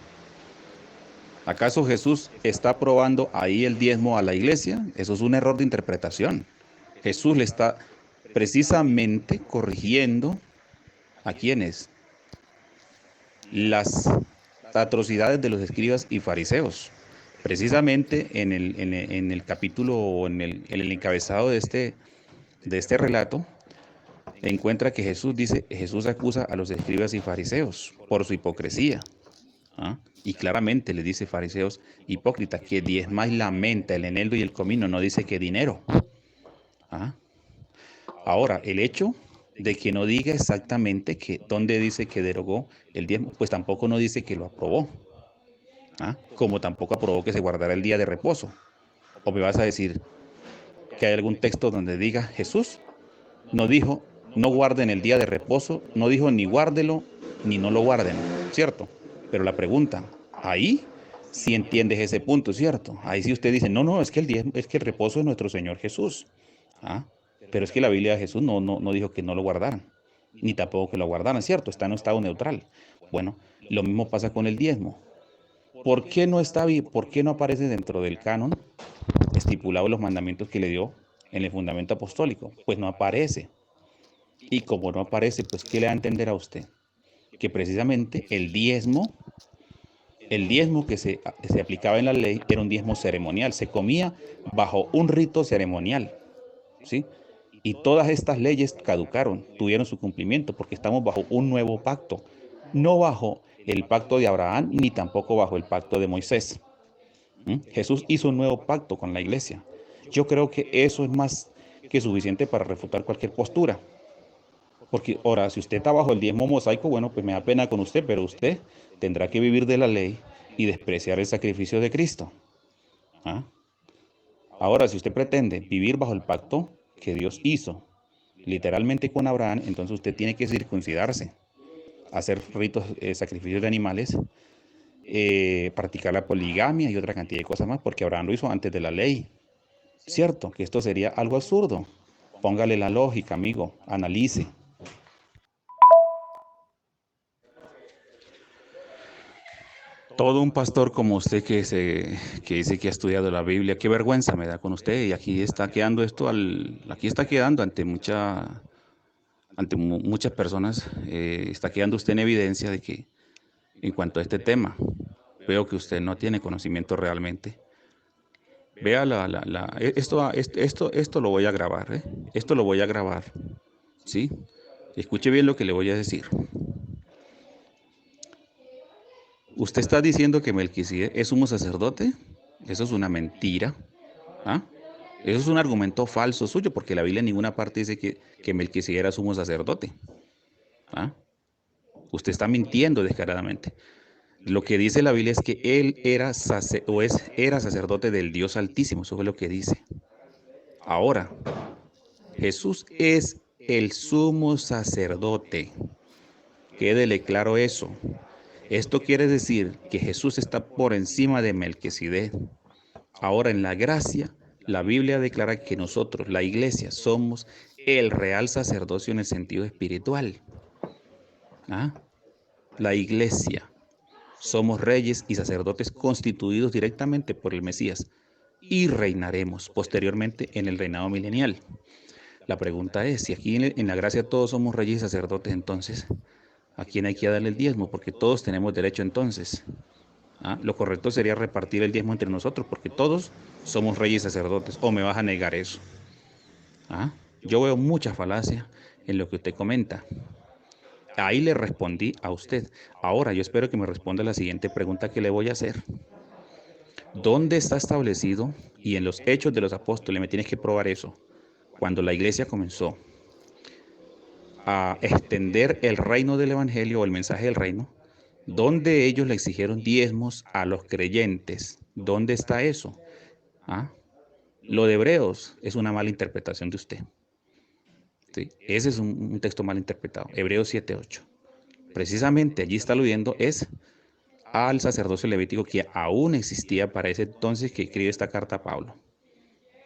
¿Acaso Jesús está probando ahí el diezmo a la iglesia? Eso es un error de interpretación. Jesús le está precisamente corrigiendo a quienes las atrocidades de los escribas y fariseos. Precisamente en el capítulo o en el encabezado de este relato, encuentra que Jesús acusa a los escribas y fariseos por su hipocresía. ¿Ah? Y claramente le dice fariseos hipócritas que diezmáis la menta, el eneldo y el comino, no dice que dinero. ¿Ah? Ahora, el hecho de que no diga exactamente que dónde dice que derogó el diezmo, pues tampoco no dice que lo aprobó. ¿Ah? Como tampoco aprobó que se guardara el día de reposo. O me vas a decir que hay algún texto donde diga Jesús no dijo no guarden el día de reposo, no dijo ni guárdelo ni no lo guarden, ¿cierto? Pero la pregunta, ahí sí entiendes ese punto, ¿cierto? Ahí sí usted dice, no, es que el reposo es nuestro Señor Jesús. ¿Ah? Pero es que la Biblia de Jesús no dijo que no lo guardaran, ni tampoco que lo guardaran, ¿cierto? Está en un estado neutral. Bueno, lo mismo pasa con el diezmo. ¿Por qué no aparece dentro del canon estipulado los mandamientos que le dio en el fundamento apostólico? Pues no aparece. Y como no aparece, pues ¿qué le da a entender a usted? Que precisamente el diezmo que se aplicaba en la ley era un diezmo ceremonial, se comía bajo un rito ceremonial, ¿sí? Y todas estas leyes caducaron, tuvieron su cumplimiento, porque estamos bajo un nuevo pacto, no bajo el pacto de Abraham, ni tampoco bajo el pacto de Moisés. Jesús hizo un nuevo pacto con la iglesia. Yo creo que eso es más que suficiente para refutar cualquier postura. Porque ahora, si usted está bajo el diezmo mosaico, bueno, pues me da pena con usted, pero usted tendrá que vivir de la ley y despreciar el sacrificio de Cristo. ¿Ah? Ahora, si usted pretende vivir bajo el pacto que Dios hizo, literalmente con Abraham, entonces usted tiene que circuncidarse, hacer ritos, sacrificios de animales, practicar la poligamia y otra cantidad de cosas más, porque Abraham lo hizo antes de la ley. Cierto, que esto sería algo absurdo. Póngale la lógica, amigo, analice. Todo un pastor como usted que dice que ha estudiado la Biblia, qué vergüenza me da con usted. Y aquí está quedando aquí está quedando ante muchas personas, está quedando usted en evidencia de que en cuanto a este tema, veo que usted no tiene conocimiento realmente. Vea esto lo voy a grabar, ¿eh? Esto lo voy a grabar, ¿sí? Escuche bien lo que le voy a decir. ¿Usted está diciendo que Melquisedec es sumo sacerdote? Eso es una mentira. ¿Ah? Eso es un argumento falso suyo, porque la Biblia en ninguna parte dice que Melquisedec era sumo sacerdote. ¿Ah? Usted está mintiendo descaradamente. Lo que dice la Biblia es que él era sacerdote del Dios Altísimo. Eso es lo que dice. Ahora, Jesús es el sumo sacerdote. Quédele claro eso. Esto quiere decir que Jesús está por encima de Melquisedec. Ahora, en la gracia, la Biblia declara que nosotros, la iglesia, somos el real sacerdocio en el sentido espiritual. ¿Ah? La iglesia. Somos reyes y sacerdotes constituidos directamente por el Mesías y reinaremos posteriormente en el reinado milenial. La pregunta es, si aquí en la gracia todos somos reyes y sacerdotes, entonces, ¿a quién hay que darle el diezmo? Porque todos tenemos derecho entonces. ¿Ah? Lo correcto sería repartir el diezmo entre nosotros, porque todos somos reyes y sacerdotes. ¿O me vas a negar eso? ¿Ah? Yo veo mucha falacia en lo que usted comenta. Ahí le respondí a usted. Ahora yo espero que me responda la siguiente pregunta que le voy a hacer. ¿Dónde está establecido? Y en los Hechos de los Apóstoles, me tienes que probar eso. Cuando la iglesia comenzó a extender el reino del Evangelio o el mensaje del reino, ¿dónde ellos le exigieron diezmos a los creyentes? ¿Dónde está eso? ¿Ah? Lo de Hebreos es una mala interpretación de usted. ¿Sí? Ese es un texto mal interpretado. Hebreos 7:8. precisamente allí está aludiendo es al sacerdocio levítico que aún existía para ese entonces que escribe esta carta a Pablo,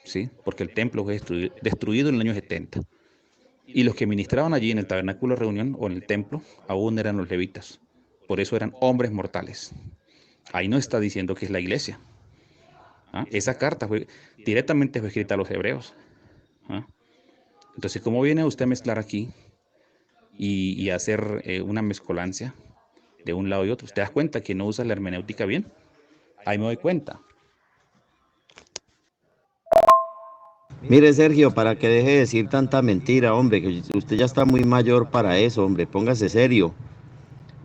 ¿sí? Porque el templo fue destruido en el año 70. Y los que ministraban allí en el tabernáculo de reunión o en el templo aún eran los levitas. Por eso eran hombres mortales. Ahí no está diciendo que es la iglesia. ¿Ah? Esa carta directamente fue escrita a los hebreos. ¿Ah? Entonces, ¿cómo viene usted a mezclar aquí y hacer una mezcolancia de un lado y otro? ¿Te das cuenta que no usa la hermenéutica bien? Ahí me doy cuenta. Mire, Sergio, para que deje de decir tanta mentira, hombre, que usted ya está muy mayor para eso, hombre, póngase serio.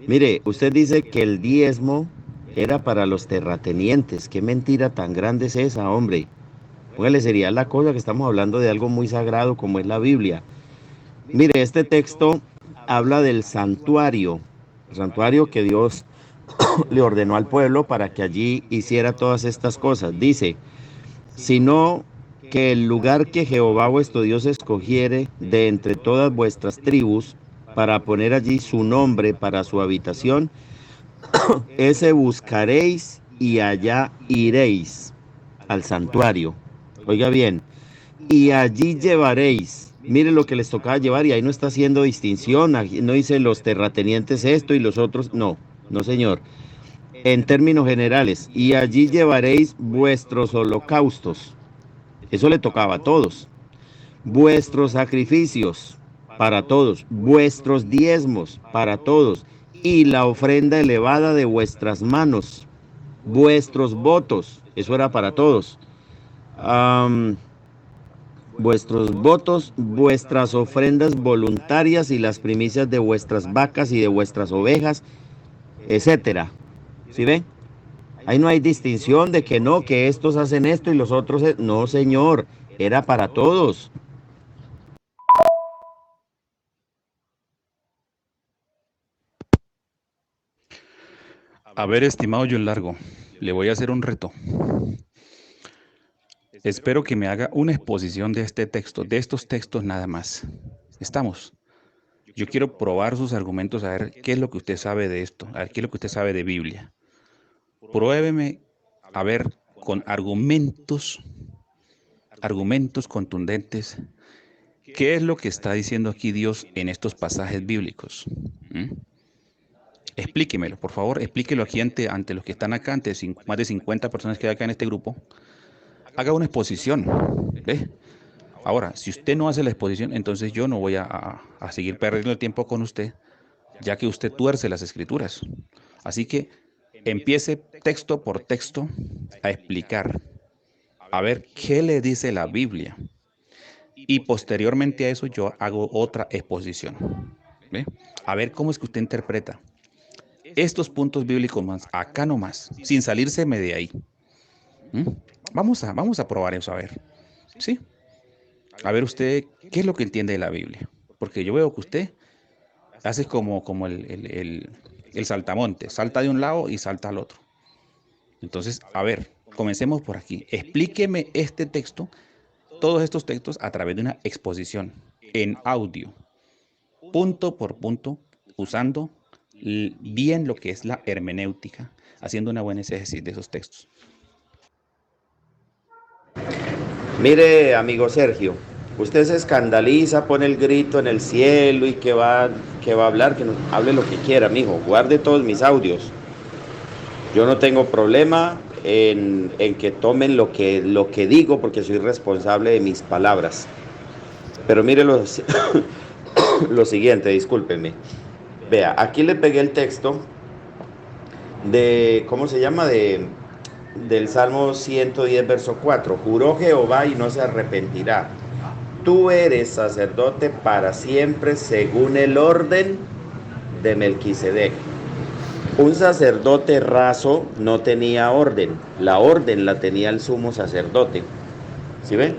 Mire, usted dice que el diezmo era para los terratenientes. Qué mentira tan grande es esa, hombre. Póngale seriedad a la cosa, que estamos hablando de algo muy sagrado como es la Biblia. Mire, este texto habla del santuario, el santuario que Dios le ordenó al pueblo para que allí hiciera todas estas cosas. Dice, sino que el lugar que Jehová vuestro Dios escogiere de entre todas vuestras tribus para poner allí su nombre para su habitación, ese buscaréis y allá iréis al santuario. Oiga bien, y allí llevaréis. Mire lo que les tocaba llevar y ahí no está haciendo distinción, no dice los terratenientes esto y los otros, no, no señor. En términos generales, y allí llevaréis vuestros holocaustos. Eso le tocaba a todos. Vuestros sacrificios para todos, vuestros diezmos para todos y la ofrenda elevada de vuestras manos, vuestros votos, eso era para todos. Vuestros votos, vuestras ofrendas voluntarias y las primicias de vuestras vacas y de vuestras ovejas, etcétera. ¿Sí ven? Ahí no hay distinción de que no, que estos hacen esto y los otros. No, señor, era para todos. A ver, estimado John Largo, le voy a hacer un reto. Espero que me haga una exposición de este texto, de estos textos nada más. ¿Estamos? Yo quiero probar sus argumentos, a ver qué es lo que usted sabe de esto, a ver qué es lo que usted sabe de Biblia. Pruébeme, a ver, con argumentos contundentes, qué es lo que está diciendo aquí Dios en estos pasajes bíblicos. Explíquemelo, por favor, explíquelo aquí ante los que están acá, ante más de 50 personas que hay acá en este grupo. Haga una exposición, ¿ve? Ahora, si usted no hace la exposición, entonces yo no voy a seguir perdiendo el tiempo con usted, ya que usted tuerce las escrituras. Así que empiece texto por texto a explicar, a ver qué le dice la Biblia. Y posteriormente a eso yo hago otra exposición. ¿Ve? A ver cómo es que usted interpreta estos puntos bíblicos más, acá nomás, sin salírseme de ahí. Vamos a probar eso, a ver. ¿Sí? A ver usted, ¿qué es lo que entiende de la Biblia? Porque yo veo que usted hace como el saltamonte, salta de un lado y salta al otro. Entonces, a ver, comencemos por aquí. Explíqueme este texto, todos estos textos a través de una exposición en audio, punto por punto, usando bien lo que es la hermenéutica, haciendo una buena exégesis de esos textos. Mire, amigo Sergio, usted se escandaliza, pone el grito en el cielo y que va a hablar, hable lo que quiera, mijo, guarde todos mis audios. Yo no tengo problema en que tomen lo que digo porque soy responsable de mis palabras. Pero mire lo siguiente, discúlpenme. Vea, aquí le pegué el texto de, ¿cómo se llama? Del Salmo 110, verso 4. Juró Jehová y no se arrepentirá. Tú eres sacerdote para siempre según el orden de Melquisedec. Un sacerdote raso no tenía orden. La orden la tenía el sumo sacerdote. ¿Sí ven?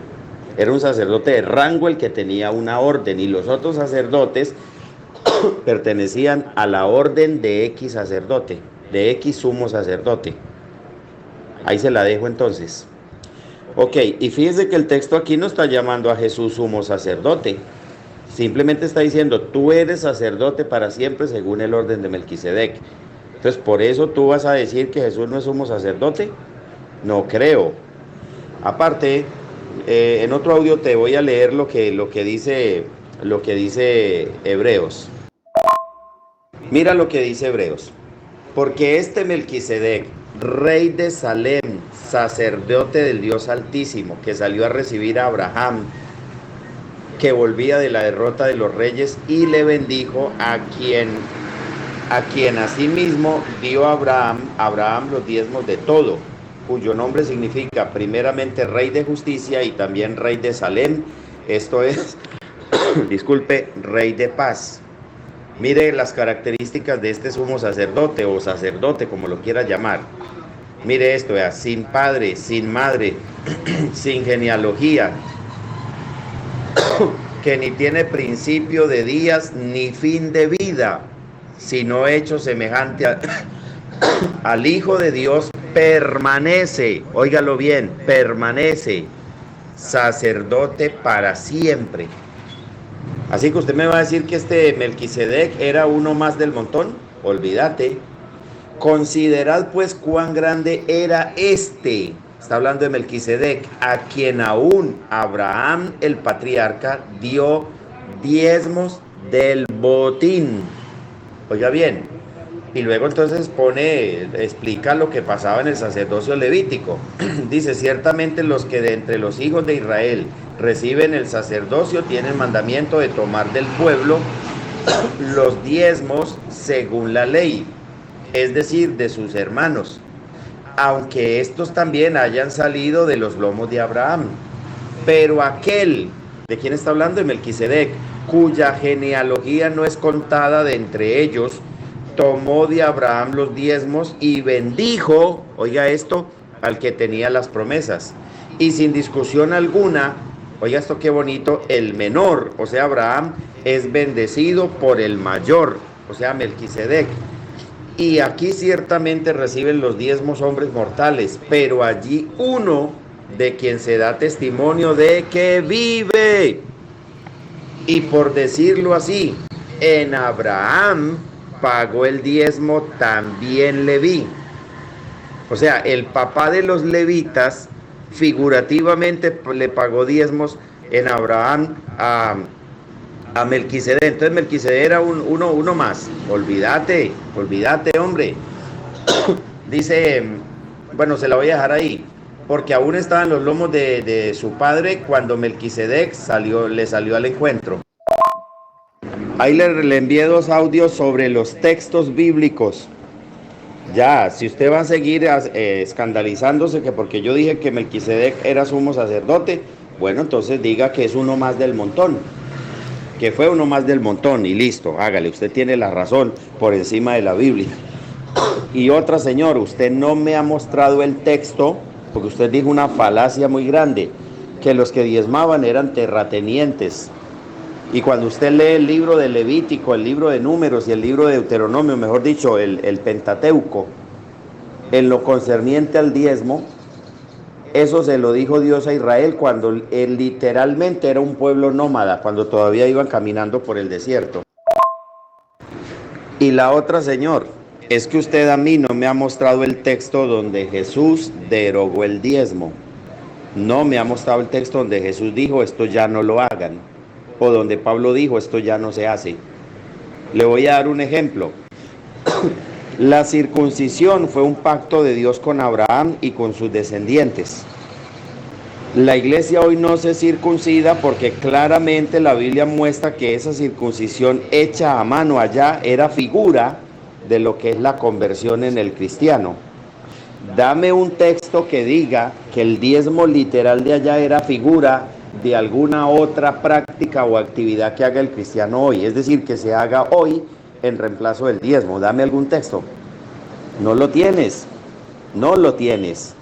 Era un sacerdote de rango el que tenía una orden y los otros sacerdotes pertenecían a la orden de X sacerdote, de X sumo sacerdote. Ahí se la dejo entonces. Ok, y fíjense que el texto aquí no está llamando a Jesús sumo sacerdote, Simplemente está diciendo, tú eres sacerdote para siempre según el orden de Melquisedec. Entonces, ¿por eso tú vas a decir que Jesús no es sumo sacerdote? No creo. Aparte, en otro audio te voy a leer lo que dice Hebreos. Mira lo que dice Hebreos. Porque este Melquisedec, rey de Salem, sacerdote del Dios Altísimo, que salió a recibir a Abraham, que volvía de la derrota de los reyes, y le bendijo a quien asimismo dio a Abraham los diezmos de todo, cuyo nombre significa primeramente rey de justicia y también rey de Salem, esto es, disculpe, rey de paz. Mire las características de este sumo sacerdote o sacerdote, como lo quiera llamar. Mire esto, vea, sin padre, sin madre, sin genealogía, que ni tiene principio de días ni fin de vida, sino hecho semejante al Hijo de Dios, permanece, óigalo bien, permanece sacerdote para siempre. Así que usted me va a decir que este Melquisedec era uno más del montón. Olvídate. Considerad pues cuán grande era este. Está hablando de Melquisedec, a quien aún Abraham el patriarca dio diezmos del botín. Oiga bien. Y luego entonces explica lo que pasaba en el sacerdocio levítico. Dice, ciertamente los que de entre los hijos de Israel reciben el sacerdocio tienen mandamiento de tomar del pueblo los diezmos según la ley, es decir, de sus hermanos, aunque estos también hayan salido de los lomos de Abraham. Pero aquel, ¿de quién está hablando? De Melquisedec, cuya genealogía no es contada de entre ellos, tomó de Abraham los diezmos y bendijo, oiga esto, al que tenía las promesas. Y sin discusión alguna, oiga esto qué bonito, el menor, o sea, Abraham, es bendecido por el mayor, o sea, Melquisedec. Y aquí ciertamente reciben los diezmos hombres mortales, pero allí uno de quien se da testimonio de que vive. Y por decirlo así, en Abraham pagó el diezmo también Leví. O sea, el papá de los levitas figurativamente le pagó diezmos en Abraham a Melquisedec. Entonces Melquisedec era uno más. Olvídate, hombre. Dice, bueno, se la voy a dejar ahí, porque aún estaba en los lomos de su padre cuando Melquisedec le salió al encuentro. Ahí le envié 2 audios sobre los textos bíblicos. Ya, si usted va a seguir escandalizándose que porque yo dije que Melquisedec era sumo sacerdote, bueno, entonces diga que es uno más del montón, que fue uno más del montón y listo, hágale, usted tiene la razón por encima de la Biblia. Y otra, señor, usted no me ha mostrado el texto, porque usted dijo una falacia muy grande, que los que diezmaban eran terratenientes. Y cuando usted lee el libro de Levítico, el libro de Números y el libro de Deuteronomio, mejor dicho, el Pentateuco, en lo concerniente al diezmo, eso se lo dijo Dios a Israel cuando él literalmente era un pueblo nómada, cuando todavía iban caminando por el desierto. Y la otra, señor, es que usted a mí no me ha mostrado el texto donde Jesús derogó el diezmo. No me ha mostrado el texto donde Jesús dijo, esto ya no lo hagan. O donde Pablo dijo, esto ya no se hace. Le voy a dar un ejemplo. La circuncisión fue un pacto de Dios con Abraham y con sus descendientes. La iglesia hoy no se circuncida porque claramente la Biblia muestra que esa circuncisión hecha a mano allá era figura de lo que es la conversión en el cristiano. Dame un texto que diga que el diezmo literal de allá era figura de alguna otra práctica o actividad que haga el cristiano hoy, es decir, que se haga hoy en reemplazo del diezmo. Dame algún texto. No lo tienes, no lo tienes.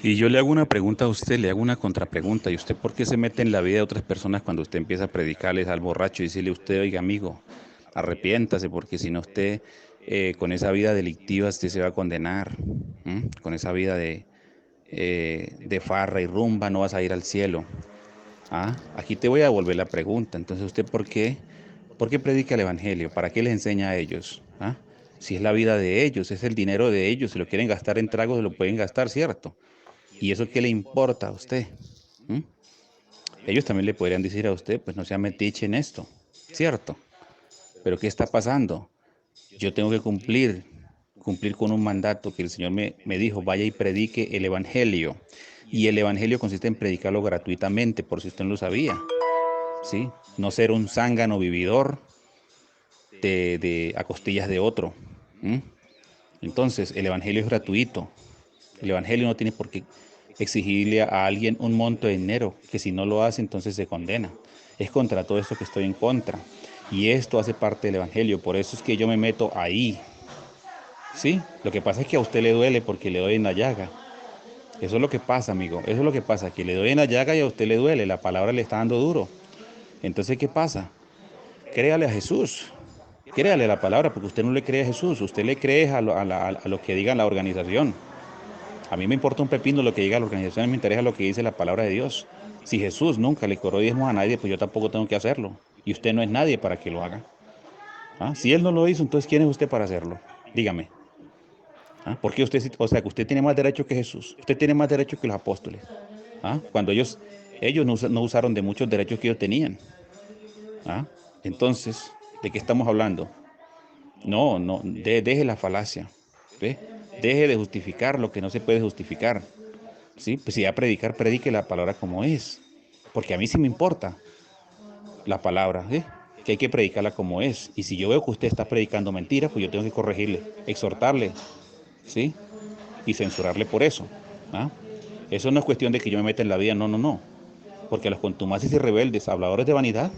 Y yo le hago una pregunta a usted, le hago una contrapregunta. ¿Y usted por qué se mete en la vida de otras personas cuando usted empieza a predicarles al borracho y decirle a usted, oiga amigo, arrepiéntase, porque si no usted con esa vida delictiva usted se va a condenar, con esa vida de de farra y rumba, no vas a ir al cielo. Aquí te voy a devolver la pregunta. Entonces, ¿usted por qué predica el evangelio? ¿Para qué les enseña a ellos? Si es la vida de ellos, es el dinero de ellos, si lo quieren gastar en tragos, lo pueden gastar, ¿cierto? ¿Y eso qué le importa a usted? ¿Mm? Ellos también le podrían decir a usted, pues no sea metiche en esto, ¿cierto? Pero ¿qué está pasando? Yo tengo que cumplir con un mandato que el Señor me dijo, vaya y predique el evangelio. Y el evangelio consiste en predicarlo gratuitamente, por si usted no lo sabía, ¿sí? No ser un zángano vividor a costillas de otro. Entonces, el evangelio es gratuito. El evangelio no tiene por qué exigirle a alguien un monto de dinero, que si no lo hace, entonces se condena. Es contra todo esto que estoy en contra. Y esto hace parte del evangelio. Por eso es que yo me meto ahí. ¿Sí? Lo que pasa es que a usted le duele porque le doy en la llaga. Eso es lo que pasa, amigo. Eso es lo que pasa, que le doy en la llaga y a usted le duele. La palabra le está dando duro. Entonces, ¿qué pasa? Créale a Jesús. Créale a la palabra, porque usted no le cree a Jesús. Usted le cree a lo que diga la organización. A mí me importa un pepino lo que diga la organización, me interesa lo que dice la palabra de Dios. Si Jesús nunca le cobró diezmos a nadie, pues yo tampoco tengo que hacerlo. Y usted no es nadie para que lo haga. Si Él no lo hizo, entonces ¿quién es usted para hacerlo? Dígame. Porque usted, o sea, que usted tiene más derecho que Jesús. Usted tiene más derecho que los apóstoles. Cuando ellos no usaron de muchos derechos que ellos tenían. Entonces, ¿de qué estamos hablando? No, deje la falacia. ¿Ve? Deje de justificar lo que no se puede justificar. ¿Sí? Pues si va a predicar, predique la palabra como es. Porque a mí sí me importa la palabra, que hay que predicarla como es. Y si yo veo que usted está predicando mentiras, pues yo tengo que corregirle, exhortarle, ¿sí? Y censurarle por eso. Eso no es cuestión de que yo me meta en la vida, no. Porque a los contumaces y rebeldes, habladores de vanidad,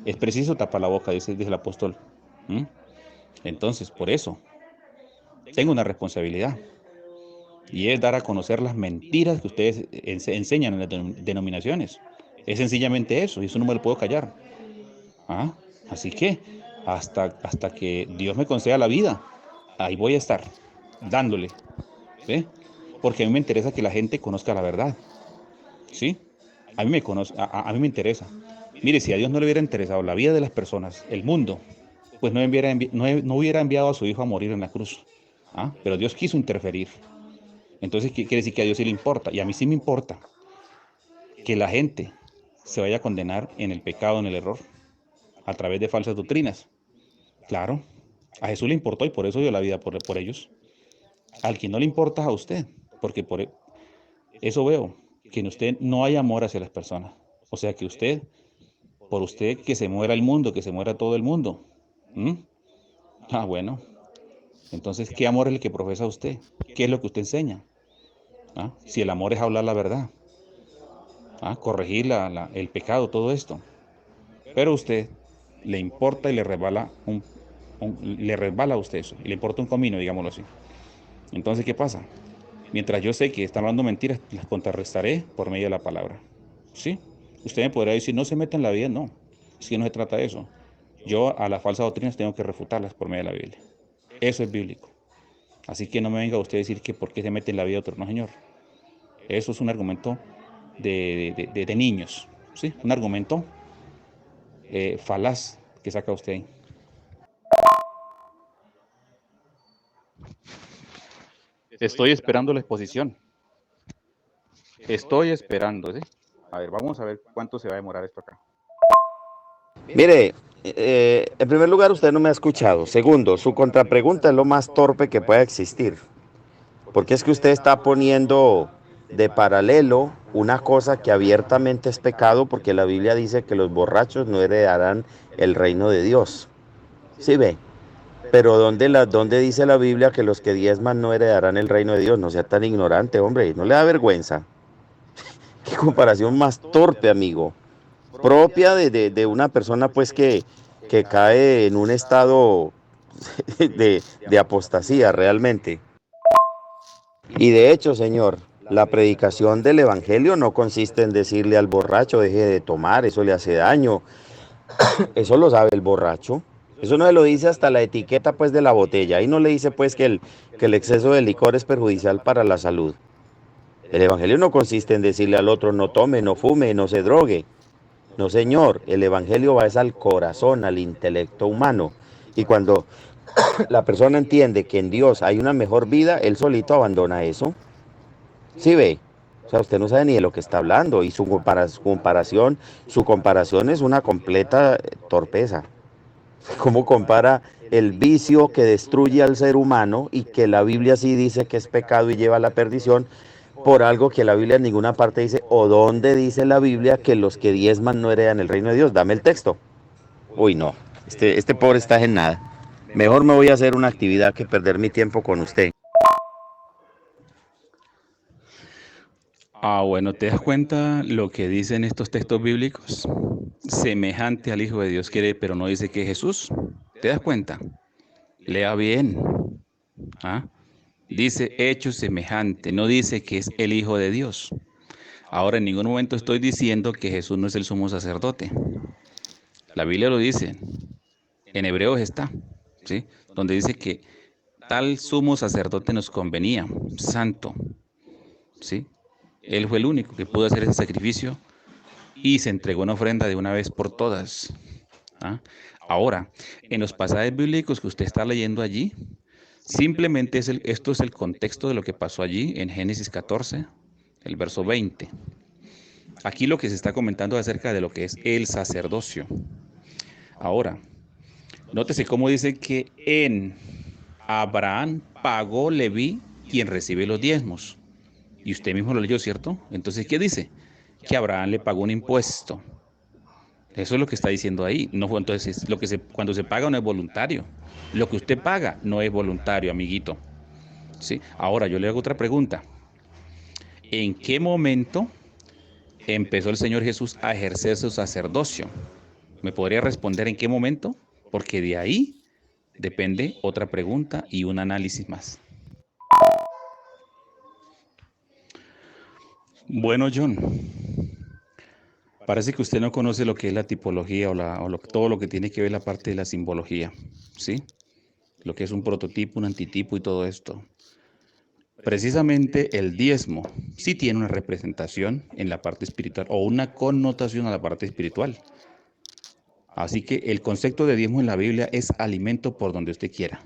es preciso tapar la boca, dice el apóstol. Entonces, por eso, tengo una responsabilidad. Y es dar a conocer las mentiras que ustedes enseñan en las denominaciones. Es sencillamente eso, y eso no me lo puedo callar. Así que hasta que Dios me conceda la vida, ahí voy a estar, dándole. ¿Ve? Porque a mí me interesa que la gente conozca la verdad. ¿Sí? A mí me interesa. Mire, si a Dios no le hubiera interesado la vida de las personas, el mundo, pues no hubiera enviado a su Hijo a morir en la cruz. Pero Dios quiso interferir. Entonces, ¿qué quiere decir? Que a Dios sí le importa. Y a mí sí me importa que la gente se vaya a condenar en el pecado, en el error, a través de falsas doctrinas. Claro, a Jesús le importó y por eso dio la vida por ellos. Al que no le importa es a usted, porque por eso veo que en usted no hay amor hacia las personas. O sea que por usted que se muera el mundo, que se muera todo el mundo. Bueno. Entonces, ¿qué amor es el que profesa usted? ¿Qué es lo que usted enseña? Si el amor es hablar la verdad, corregir el pecado, todo esto. Pero a usted le importa y le resbala a usted eso, y le importa un comino, digámoslo así. Entonces, ¿qué pasa? Mientras yo sé que están hablando mentiras, las contrarrestaré por medio de la palabra. ¿Sí? Usted me podrá decir, no se meta en la vida, no. Es que no se trata de eso. Yo a las falsas doctrinas tengo que refutarlas por medio de la Biblia. Eso es bíblico. Así que no me venga usted a decir que por qué se mete en la vida de otro. No, señor. Eso es un argumento de niños. ¿Sí? Un argumento falaz que saca usted ahí. Estoy esperando la exposición. Estoy esperando, ¿sí? A ver, vamos a ver cuánto se va a demorar esto acá. Mire, en primer lugar, usted no me ha escuchado. Segundo, su contrapregunta es lo más torpe que pueda existir. Porque es que usted está poniendo de paralelo una cosa que abiertamente es pecado, porque la Biblia dice que los borrachos no heredarán el reino de Dios. ¿Sí ve? Pero ¿dónde dice la Biblia que los que diezman no heredarán el reino de Dios? No sea tan ignorante, hombre, no le da vergüenza. Qué comparación más torpe, amigo. Propia de una persona pues que cae en un estado de apostasía realmente. Y de hecho, señor, la predicación del evangelio no consiste en decirle al borracho deje de tomar, eso le hace daño. Eso lo sabe el borracho. Eso no se lo dice hasta la etiqueta pues de la botella. Ahí no le dice pues que el exceso de licor es perjudicial para la salud. El evangelio no consiste en decirle al otro no tome, no fume, no se drogue. No, señor, el evangelio va es al corazón, al intelecto humano. Y cuando la persona entiende que en Dios hay una mejor vida, él solito abandona eso. ¿Sí ve? O sea, usted no sabe ni de lo que está hablando y su comparación es una completa torpeza. ¿Cómo compara el vicio que destruye al ser humano y que la Biblia sí dice que es pecado y lleva a la perdición por algo que la Biblia en ninguna parte dice? ¿O dónde dice la Biblia que los que diezman no heredan el reino de Dios? Dame el texto. Uy, no, este pobre está en nada. Mejor me voy a hacer una actividad que perder mi tiempo con usted. Bueno, ¿te das cuenta lo que dicen estos textos bíblicos? Semejante al Hijo de Dios quiere, pero no dice que es Jesús. ¿Te das cuenta? Lea bien. ¿Ah? Dice hecho semejante, no dice que es el Hijo de Dios. Ahora, en ningún momento estoy diciendo que Jesús no es el sumo sacerdote. La Biblia lo dice. En Hebreos está, ¿sí? Donde dice que tal sumo sacerdote nos convenía, santo, ¿sí? Él fue el único que pudo hacer ese sacrificio y se entregó una ofrenda de una vez por todas. ¿Ah? Ahora, en los pasajes bíblicos que usted está leyendo allí, simplemente esto es el contexto de lo que pasó allí en Génesis 14, el verso 20. Aquí lo que se está comentando acerca de lo que es el sacerdocio. Ahora, nótese cómo dice que en Abraham pagó Leví quien recibe los diezmos. Y usted mismo lo leyó, ¿cierto? Entonces, ¿qué dice? Que Abraham le pagó un impuesto. Eso es lo que está diciendo ahí. No, entonces, cuando se paga no es voluntario. Lo que usted paga no es voluntario, amiguito. ¿Sí? Ahora, yo le hago otra pregunta. ¿En qué momento empezó el Señor Jesús a ejercer su sacerdocio? ¿Me podría responder en qué momento? Porque de ahí depende otra pregunta y un análisis más. Bueno, John, parece que usted no conoce lo que es la tipología todo lo que tiene que ver la parte de la simbología, ¿sí? Lo que es un prototipo, un antitipo y todo esto. Precisamente el diezmo sí tiene una representación en la parte espiritual o una connotación a la parte espiritual. Así que el concepto de diezmo en la Biblia es alimento por donde usted quiera.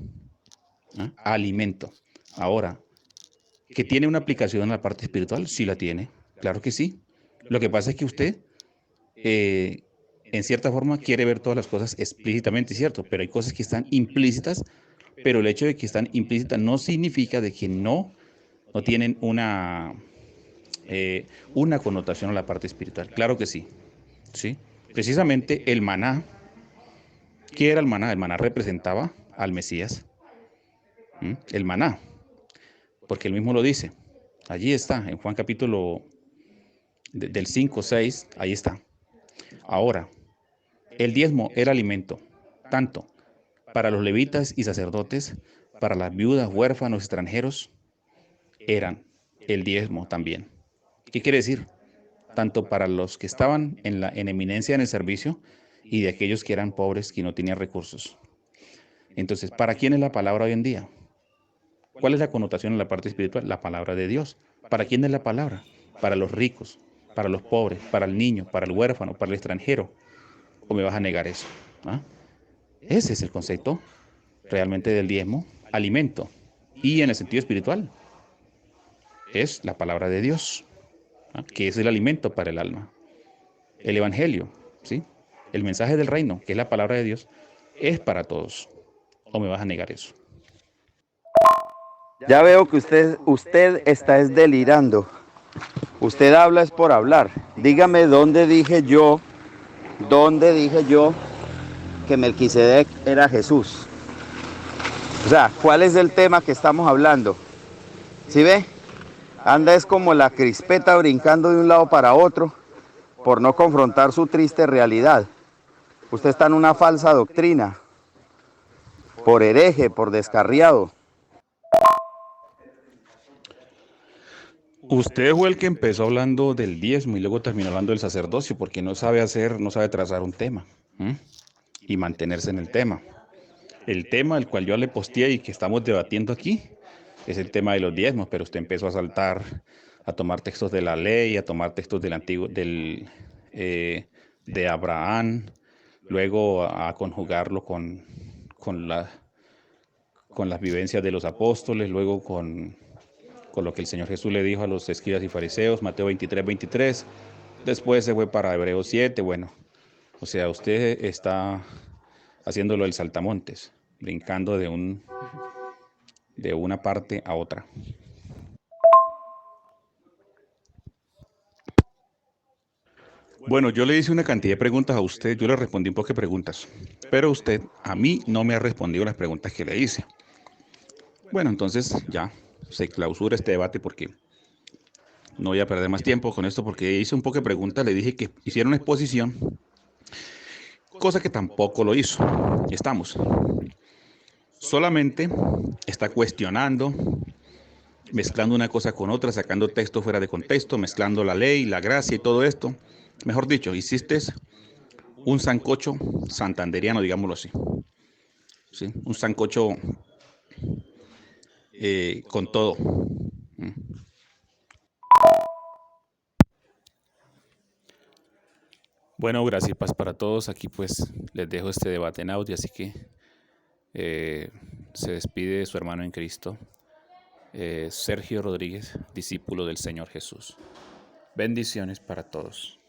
¿Ah? Alimento. Ahora, ¿que tiene una aplicación en la parte espiritual? Sí la tiene. Claro que sí. Lo que pasa es que usted, en cierta forma, quiere ver todas las cosas explícitamente, ¿cierto? Pero hay cosas que están implícitas, pero el hecho de que están implícitas no significa de que no tienen una connotación a la parte espiritual. Claro que sí. ¿Sí? Precisamente el maná. ¿Qué era el maná? El maná representaba al Mesías. El maná, porque él mismo lo dice. Allí está, en Juan capítulo del 5, 6, ahí está. Ahora, el diezmo era alimento, tanto para los levitas y sacerdotes, para las viudas, huérfanos, extranjeros, eran el diezmo también. ¿Qué quiere decir? Tanto para los que estaban en eminencia en el servicio y de aquellos que eran pobres, que no tenían recursos. Entonces, ¿para quién es la palabra hoy en día? ¿Cuál es la connotación en la parte espiritual? La palabra de Dios. ¿Para quién es la palabra? Para los ricos, para los pobres, para el niño, para el huérfano, para el extranjero. ¿O me vas a negar eso? ¿Ah? Ese es el concepto realmente del diezmo, alimento. Y en el sentido espiritual, es la palabra de Dios, ¿ah? Que es el alimento para el alma. El evangelio, ¿sí? El mensaje del reino, que es la palabra de Dios, es para todos. ¿O me vas a negar eso? Ya veo que usted está es delirando. Usted habla es por hablar. Dígame dónde dije yo que Melquisedec era Jesús. O sea, ¿cuál es el tema que estamos hablando? ¿Sí ve? Anda es como la crispeta brincando de un lado para otro por no confrontar su triste realidad. Usted está en una falsa doctrina, por hereje, por descarriado. Usted fue el que empezó hablando del diezmo y luego terminó hablando del sacerdocio porque no sabe trazar un tema, ¿m? Y mantenerse en el tema. El tema al cual yo le posteé y que estamos debatiendo aquí es el tema de los diezmos, pero usted empezó a saltar a tomar textos de la ley, a tomar textos del antiguo, de Abraham, luego a conjugarlo con, la, con las vivencias de los apóstoles, luego con lo que el Señor Jesús le dijo a los escribas y fariseos, Mateo 23. Después se fue para Hebreos 7. Bueno, o sea, usted está haciéndolo el saltamontes, brincando de una parte a otra. Bueno, yo le hice una cantidad de preguntas a usted, yo le respondí un poco de preguntas, pero usted a mí no me ha respondido las preguntas que le hice. Bueno, entonces ya se clausura este debate porque no voy a perder más tiempo con esto porque hice un poco de preguntas, le dije que hiciera una exposición, cosa que tampoco lo hizo. Estamos. Solamente está cuestionando, mezclando una cosa con otra, sacando texto fuera de contexto, mezclando la ley, la gracia y todo esto. Mejor dicho, hiciste un sancocho santanderiano, digámoslo así. ¿Sí? Un sancocho con todo. Bueno, gracias y paz para todos. Aquí pues les dejo este debate en audio, así que se despide su hermano en Cristo, Sergio Rodríguez, discípulo del Señor Jesús. Bendiciones para todos.